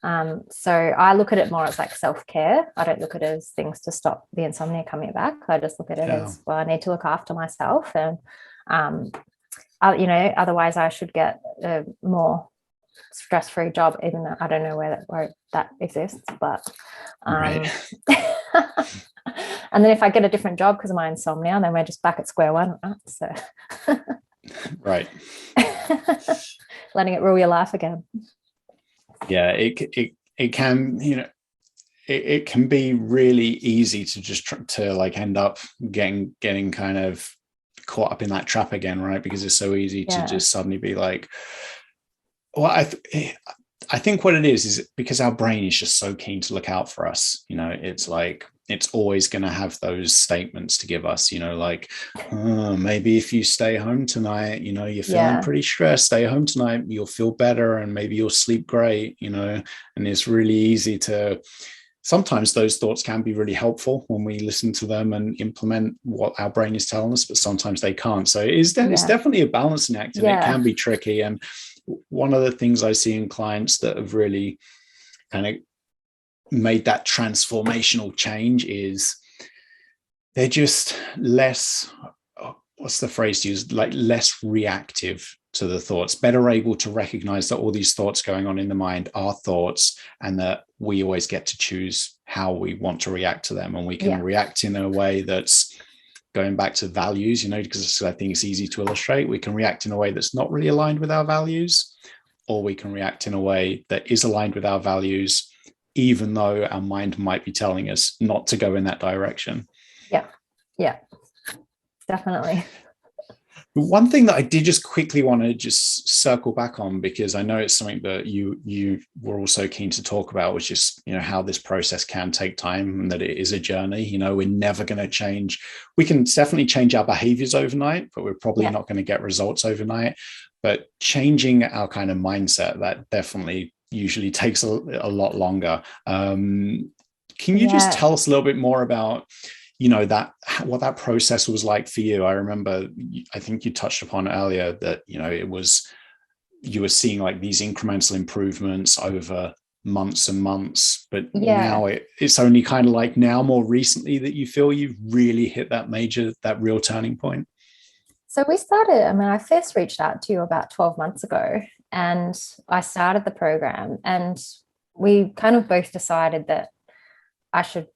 And so I look at it more as like self-care. I don't look at it as things to stop the insomnia coming back. I just look at it as, well, I need to look after myself. And, otherwise I should get a more stress-free job, even though I don't know where that exists. But right. And then if I get a different job because of my insomnia, then we're just back at square one. Right? So right. Letting it rule your life again. Yeah, it can, it can be really easy to just to like end up getting kind of caught up in that trap again, right? Because it's so easy to just suddenly be like, well, I think what it is because our brain is just so keen to look out for us. It's like, it's always going to have those statements to give us, like, oh, maybe if you stay home tonight, you're feeling pretty stressed, stay home tonight, you'll feel better and maybe you'll sleep great, and it's really easy to, sometimes those thoughts can be really helpful when we listen to them and implement what our brain is telling us, but sometimes they can't. So it's definitely a balancing act, and it can be tricky. And one of the things I see in clients that have really kind of made that transformational change is they're just less, what's the phrase to use, like less reactive to the thoughts, better able to recognize that all these thoughts going on in the mind are thoughts, and that we always get to choose how we want to react to them. And we can react in a way that's going back to values, because I think it's easy to illustrate. We can react in a way that's not really aligned with our values, or we can react in a way that is aligned with our values, even though our mind might be telling us not to go in that direction. Yeah, definitely. One thing that I did just quickly want to just circle back on, because I know it's something that you were also keen to talk about, was just, how this process can take time and that it is a journey. We're never going to change. We can definitely change our behaviors overnight, but we're probably not going to get results overnight. But changing our kind of mindset, that definitely usually takes a lot longer. Can you just tell us a little bit more about, what that process was like for you? I remember, I think you touched upon earlier that, it was, you were seeing like these incremental improvements over months and months, but Yeah. now it's only kind of like now more recently that you feel you've really hit that real turning point? So I first reached out to you about 12 months ago, and I started the program, and we kind of both decided that I should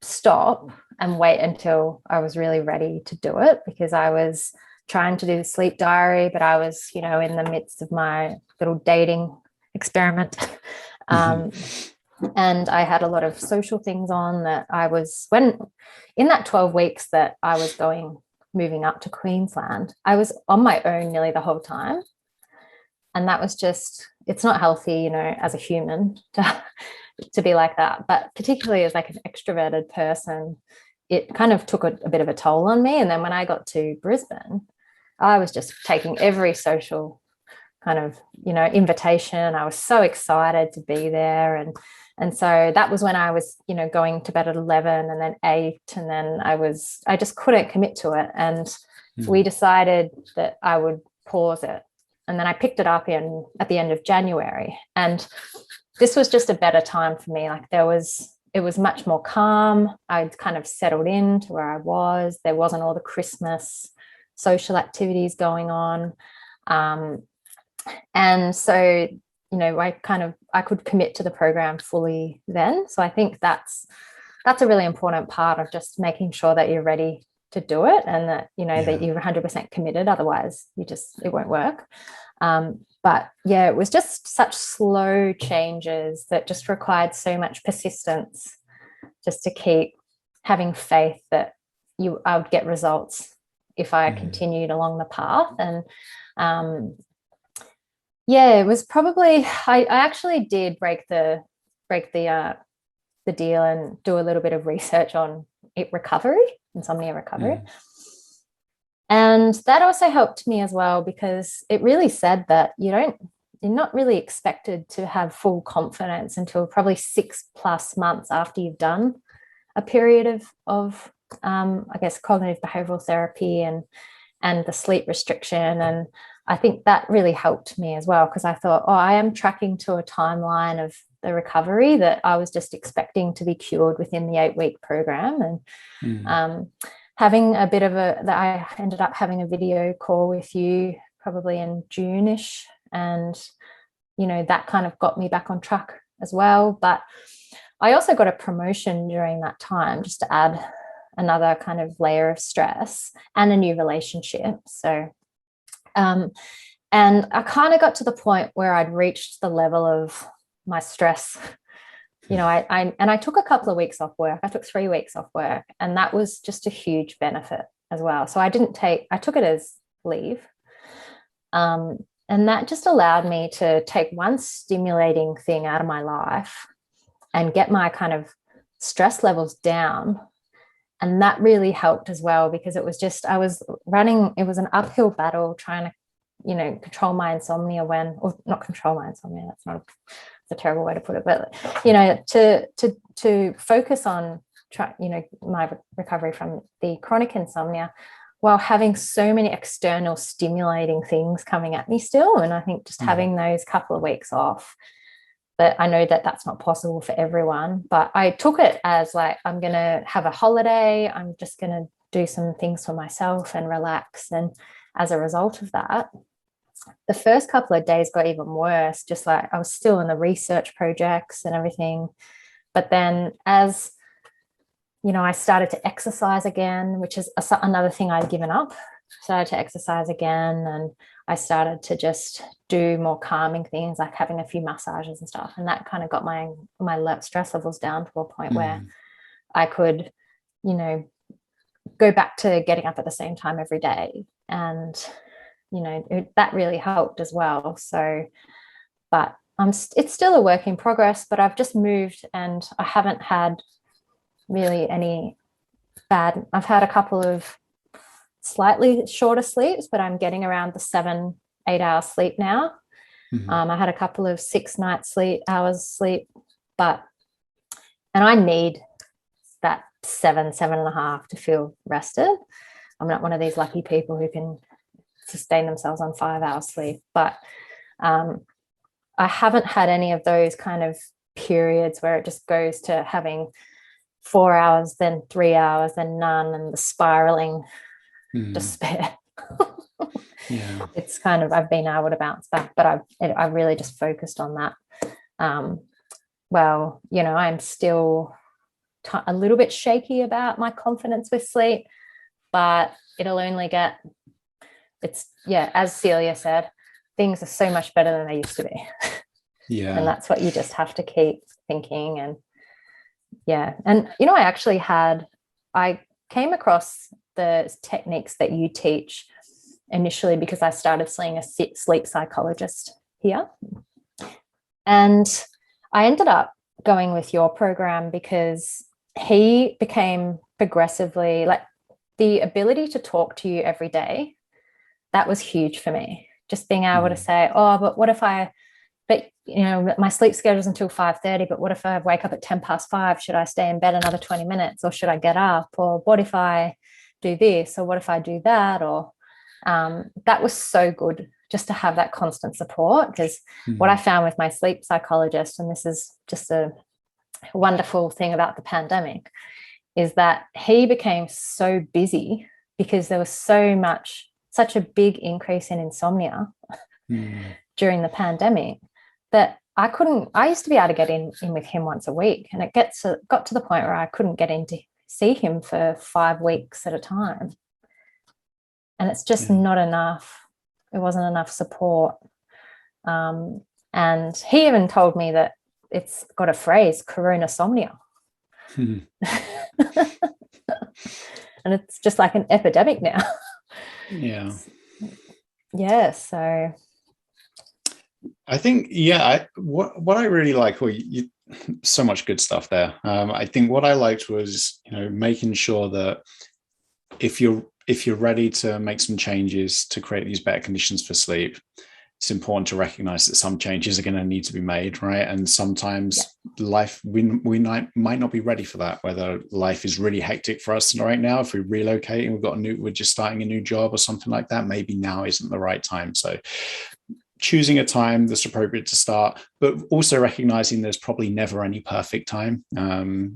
stop and wait until I was really ready to do it, because I was trying to do the sleep diary, but I was, in the midst of my little dating experiment. Um, and I had a lot of social things on that when in that 12 weeks that I was moving up to Queensland, I was on my own nearly the whole time. And that was it's not healthy, as a human to be like that. But particularly as like an extroverted person, it kind of took a bit of a toll on me. And then when I got to Brisbane, I was just taking every social kind of, invitation. I was so excited to be there. And so that was when I was, going to bed at 11 and then 8. And then I just couldn't commit to it. And we decided that I would pause it. And then I picked it up at the end of January. And this was just a better time for me. Like it was much more calm. I'd kind of settled into where I was. There wasn't all the Christmas social activities going on. And so, I could commit to the program fully then. So I think that's a really important part of just making sure that you're ready to do it, and that, that you're 100% committed. Otherwise it won't work. But yeah, it was just such slow changes that just required so much persistence just to keep having faith that I would get results if I continued along the path. And it was probably I actually did break the deal and do a little bit of research on insomnia recovery. And that also helped me as well, because it really said that you're not really expected to have full confidence until probably 6+ months after you've done a period of I guess cognitive behavioral therapy and the sleep restriction. And I think that really helped me as well, because I thought, I am tracking to a timeline of the recovery that I was just expecting to be cured within the 8-week program. And having I ended up having a video call with you probably in June-ish, and that kind of got me back on track as well. But I also got a promotion during that time, just to add another kind of layer of stress, and a new relationship. So and I kind of got to the point where I'd reached the level of my stress. I took a couple of weeks off work. I took 3 weeks off work, and that was just a huge benefit as well. So I took it as leave. And that just allowed me to take one stimulating thing out of my life and get my kind of stress levels down. And that really helped as well, because it was an uphill battle trying to, control my insomnia not control my insomnia. That's a terrible way to put it, but, to focus on, my recovery from the chronic insomnia while having so many external stimulating things coming at me still. And I think just having those couple of weeks off, but I know that that's not possible for everyone. But I took it as like, I'm going to have a holiday. I'm just going to do some things for myself and relax. And as a result of that, the first couple of days got even worse. Just like I was still in the research projects and everything. But then as, I started to exercise again, which is another thing I'd given up. Started to exercise again, and I started to just do more calming things, like having a few massages and stuff. And that kind of got my stress levels down to a point where I could, go back to getting up at the same time every day. And, that really helped as well. So, but it's still a work in progress, but I've just moved, and I haven't had really any bad. I've had a couple of slightly shorter sleeps, but I'm getting around the 7-8 hour sleep now. I had a couple of 6 hours sleep, and I need that 7.5 to feel rested. I'm not one of these lucky people who can sustain themselves on 5 hours sleep, but I haven't had any of those kind of periods where it just goes to having 4 hours, then 3 hours, then none, and the spiraling despair. Yeah. It's kind of, I've been able to bounce back, but I've really just focused on that. Well, you know, I'm still a little bit shaky about my confidence with sleep, but it'll only get, as Celia said, things are so much better than they used to be. Yeah. And that's what you just have to keep thinking. And and you know, I came across the techniques that you teach initially because I started seeing a sleep psychologist here. And I ended up going with your program because he became progressively, like, the ability to talk to you every day, that was huge for me. Just being able to say, oh, but you know, my sleep schedule is until 5:30, but what if I wake up at 5:10? Should I stay in bed another 20 minutes, or should I get up? Or what if I do this, or what if I do that? Or that was so good just to have that constant support, because what I found with my sleep psychologist, and this is just a wonderful thing about the pandemic, is that he became so busy because there was such a big increase in insomnia during the pandemic that I used to be able to get in with him once a week, and it got to the point where I couldn't get in to see him for 5 weeks at a time. And it's just not enough. It wasn't enough support. And he even told me that it's got a phrase, Coronasomnia. And it's just like an epidemic now. Yeah. Yeah. So I think, what I really like, you so much good stuff there. I think what I liked was, you know, making sure that if you're ready to make some changes to create these better conditions for sleep, it's important to recognize that some changes are going to need to be made, right? And sometimes life, we might not be ready for that, whether life is really hectic for us right now. If we relocate and we're just starting a new job or something like that, maybe now isn't the right time. So choosing a time that's appropriate to start, but also recognizing there's probably never any perfect time.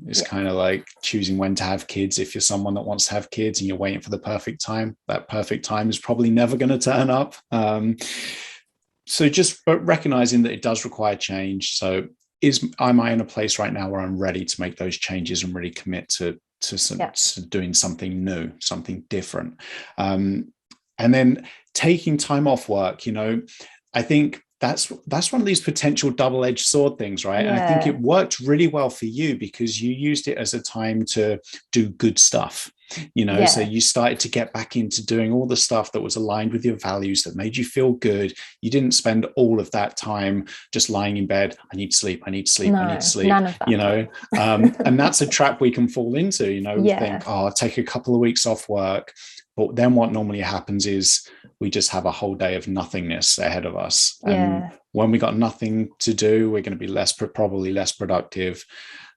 It's kind of like choosing when to have kids. If you're someone that wants to have kids and you're waiting for the perfect time, that perfect time is probably never going to turn up. So just recognizing that it does require change. So am I in a place right now where I'm ready to make those changes and really commit to doing something new, something different? And then taking time off work, you know, I think that's one of these potential double-edged sword things, right? And I think it worked really well for you because you used it as a time to do good stuff, you know. So you started to get back into doing all the stuff that was aligned with your values, that made you feel good. You didn't spend all of that time just lying in bed. I need sleep, I need sleep, I need sleep, none of that, you know. And that's a trap we can fall into, you know. We think, oh, I'll take a couple of weeks off work. But then what normally happens is we just have a whole day of nothingness ahead of us. And when we got nothing to do, we're going to be probably less productive.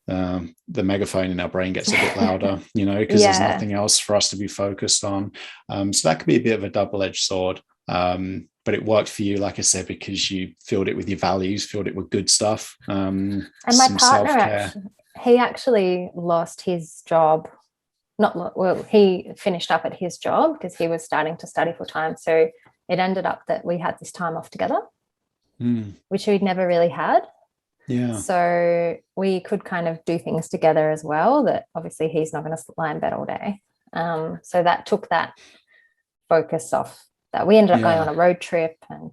The megaphone in our brain gets a bit louder, you know, because there's nothing else for us to be focused on. So that could be a bit of a double-edged sword. But it worked for you, like I said, because you filled it with your values, filled it with good stuff. And my partner, he actually lost his job. He finished up at his job because he was starting to study full time. So it ended up that we had this time off together, which we'd never really had. Yeah. So we could kind of do things together as well, that obviously he's not going to lie in bed all day. So that took that focus off that. We ended up going on a road trip. And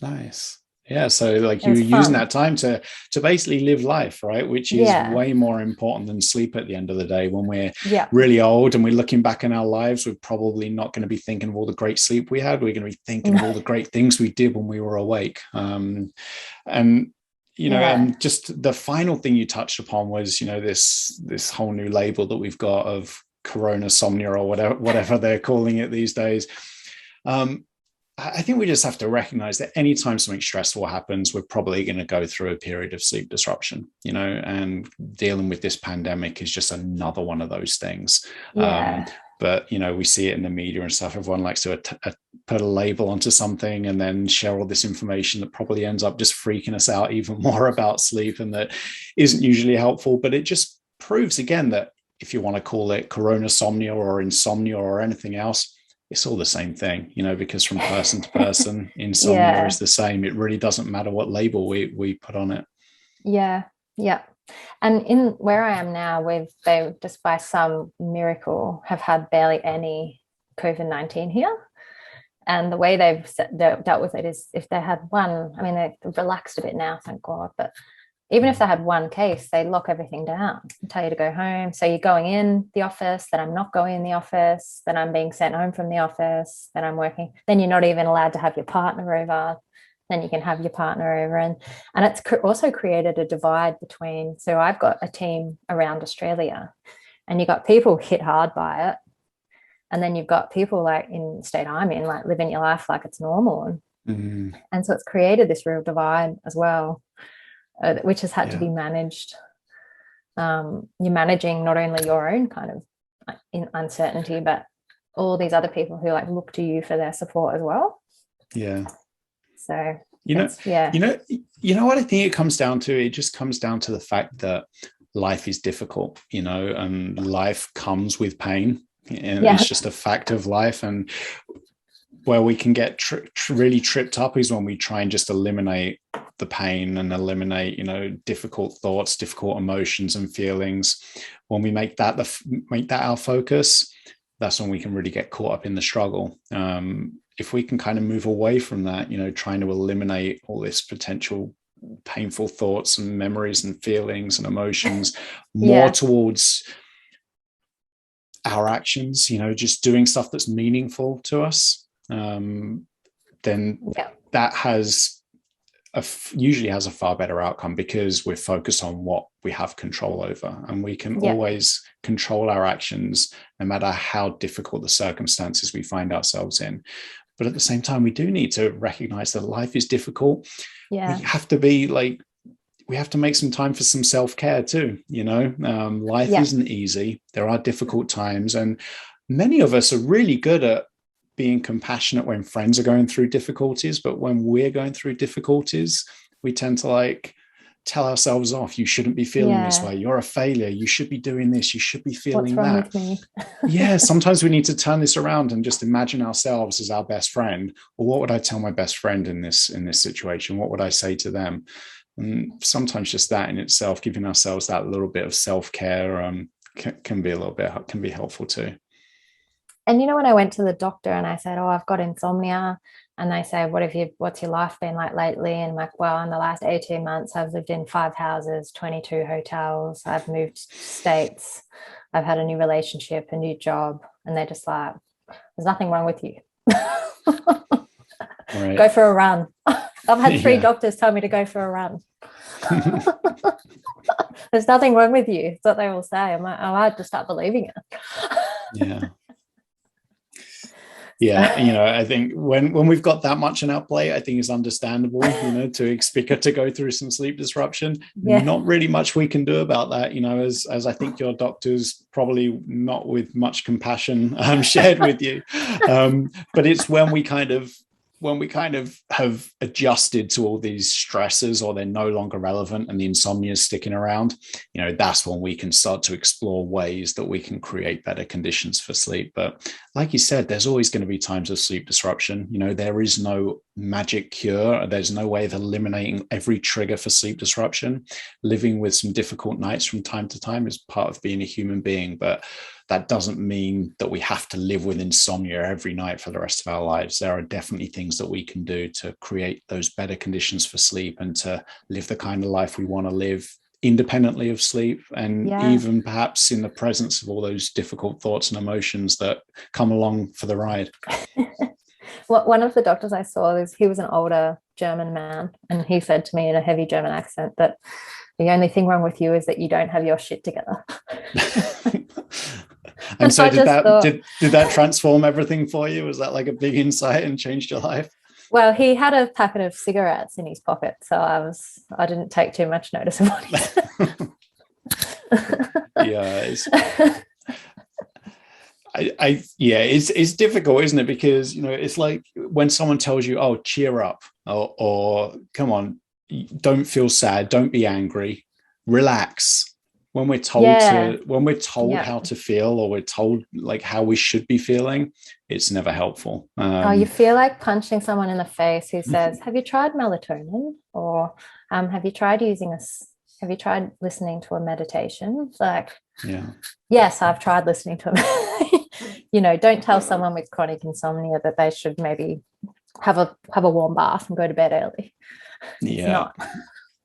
nice. Yeah, so like you were using that time to basically live life, right? Which is way more important than sleep at the end of the day. When we're really old and we're looking back in our lives, we're probably not going to be thinking of all the great sleep we had. We're going to be thinking of all the great things we did when we were awake. And you know, and just the final thing you touched upon was, you know, this whole new label that we've got of Coronasomnia or whatever they're calling it these days. I think we just have to recognize that anytime something stressful happens, we're probably going to go through a period of sleep disruption, you know, and dealing with this pandemic is just another one of those things. But, we see it in the media and stuff. Everyone likes to put a label onto something and then share all this information that probably ends up just freaking us out even more about sleep, and that isn't usually helpful. But it just proves again that if you want to call it coronasomnia or insomnia or anything else, it's all the same thing, because from person to person, insomnia is the same. It really doesn't matter what label we put on it. Yeah. And in where I am now, they just by some miracle have had barely any COVID-19 here. And the way they've dealt with it is if they had one, I mean, they've relaxed a bit now, thank God, but even if they had one case, they lock everything down and tell you to go home. So you're going in the office, then I'm not going in the office, then I'm being sent home from the office, then I'm working. Then you're not even allowed to have your partner over. Then you can have your partner over. And it's also created a divide between, so I've got a team around Australia, and you've got people hit hard by it. And then you've got people like in the state I'm in, like living your life like it's normal. And so it's created this real divide as well, which has had to be managed. You're managing not only your own kind of uncertainty, but all these other people who like look to you for their support as well. Yeah. So you know what I think it comes down to? It just comes down to the fact that life is difficult, and life comes with pain, and it's just a fact of life. And where we can get really tripped up is when we try and just eliminate the pain and eliminate, difficult thoughts, difficult emotions and feelings. When we make that our focus, that's when we can really get caught up in the struggle. If we can kind of move away from that, trying to eliminate all this potential painful thoughts and memories and feelings and emotions, more towards our actions, just doing stuff that's meaningful to us, then that usually has a far better outcome, because we're focused on what we have control over, and we can always control our actions no matter how difficult the circumstances we find ourselves in. But at the same time, we do need to recognize that life is difficult. We have to make some time for some self-care too. Life isn't easy. There are difficult times, and many of us are really good at being compassionate when friends are going through difficulties. But when we're going through difficulties, we tend to tell ourselves off. You shouldn't be feeling this way. You're a failure. You should be doing this. You should be feeling What's wrong that. With me? Sometimes we need to turn this around and just imagine ourselves as our best friend. Well, what would I tell my best friend in this situation? What would I say to them? And sometimes just that in itself, giving ourselves that little bit of self-care can be helpful too. And when I went to the doctor and I said, I've got insomnia, and they say, what's your life been like lately? And I'm like, well, in the last 18 months, I've lived in 5 houses, 22 hotels. I've moved states. I've had a new relationship, a new job. And they're just like, there's nothing wrong with you. Right. Go for a run. I've had 3 doctors tell me to go for a run. There's nothing wrong with you. That's what they will say. I'm like, I had to start believing it. I think when we've got that much on our plate, I think it's understandable, to go through some sleep disruption. Not really much we can do about that, as I think your doctor's probably not with much compassion shared with you. But it's when we kind of have adjusted to all these stresses, or they're no longer relevant and the insomnia is sticking around, that's when we can start to explore ways that we can create better conditions for sleep. But like you said, there's always going to be times of sleep disruption. There is no magic cure. There's no way of eliminating every trigger for sleep disruption. Living with some difficult nights from time to time is part of being a human being, but that doesn't mean that we have to live with insomnia every night for the rest of our lives. There are definitely things that we can do to create those better conditions for sleep and to live the kind of life we want to live independently of sleep, and even perhaps in the presence of all those difficult thoughts and emotions that come along for the ride. One of the doctors I saw, he was an older German man, and he said to me in a heavy German accent that the only thing wrong with you is that you don't have your shit together. And so did that transform everything for you? Was that like a big insight and changed your life? Well, he had a packet of cigarettes in his pocket, so I didn't take too much notice of what he said. yeah, it's difficult, isn't it? Because, it's like when someone tells you, oh, cheer up, or come on, don't feel sad, don't be angry, relax. When we're told how to feel, or we're told like how we should be feeling, it's never helpful. You feel like punching someone in the face who says, have you tried melatonin? Or have you tried listening to a meditation? It's like, yeah, yes, I've tried listening to a don't tell someone with chronic insomnia that they should maybe have a warm bath and go to bed early. It's not.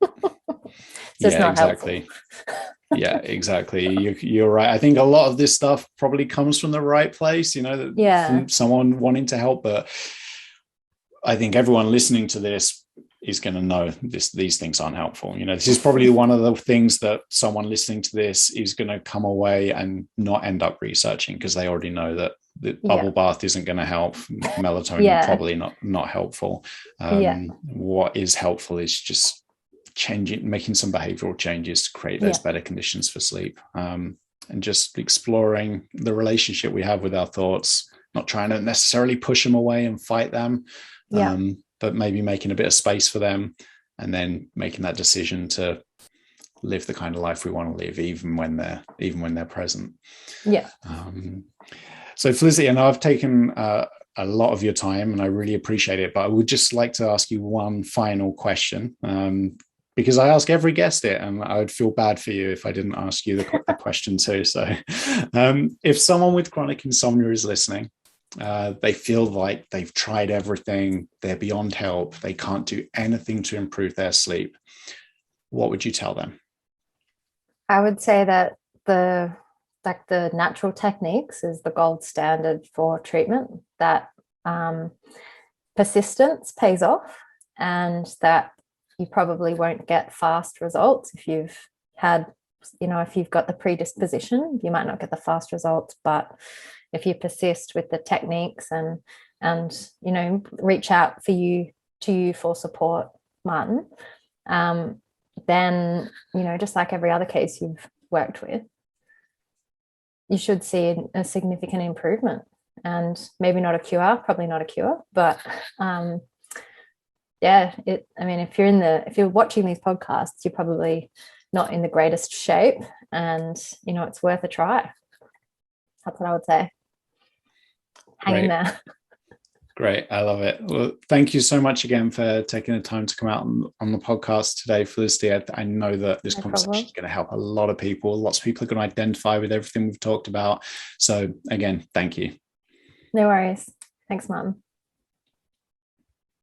It's just not exactly. Helpful. Yeah, exactly. You're right. I think a lot of this stuff probably comes from the right place, from someone wanting to help. But I think everyone listening to this is going to know these things aren't helpful. This is probably one of the things that someone listening to this is going to come away and not end up researching, because they already know that the bubble bath isn't going to help. Melatonin probably not helpful. What is helpful is just making some behavioral changes to create those better conditions for sleep, and just exploring the relationship we have with our thoughts, not trying to necessarily push them away and fight them, but maybe making a bit of space for them, and then making that decision to live the kind of life we want to live, even when they're present. So Felicity, and I've taken a lot of your time, and I really appreciate it, but I would just like to ask you one final question, because I ask every guest it, and I would feel bad for you if I didn't ask you the question too. So if someone with chronic insomnia is listening, they feel like they've tried everything, they're beyond help, they can't do anything to improve their sleep, what would you tell them? I would say that the natural techniques is the gold standard for treatment, that persistence pays off, and that you probably won't get fast results if you've got the predisposition. You might not get the fast results, but if you persist with the techniques and reach out to you for support, Martin, then just like every other case you've worked with, you should see a significant improvement, and maybe not a cure, probably not a cure, but if you're watching these podcasts, you're probably not in the greatest shape, and it's worth a try. That's what I would say. Hang in there. Great. I love it. Well, thank you so much again for taking the time to come out on the podcast today, Felicity. I know that this conversation is going to help a lot of people. Lots of people are going to identify with everything we've talked about. So again, thank you. No worries. Thanks, Mum.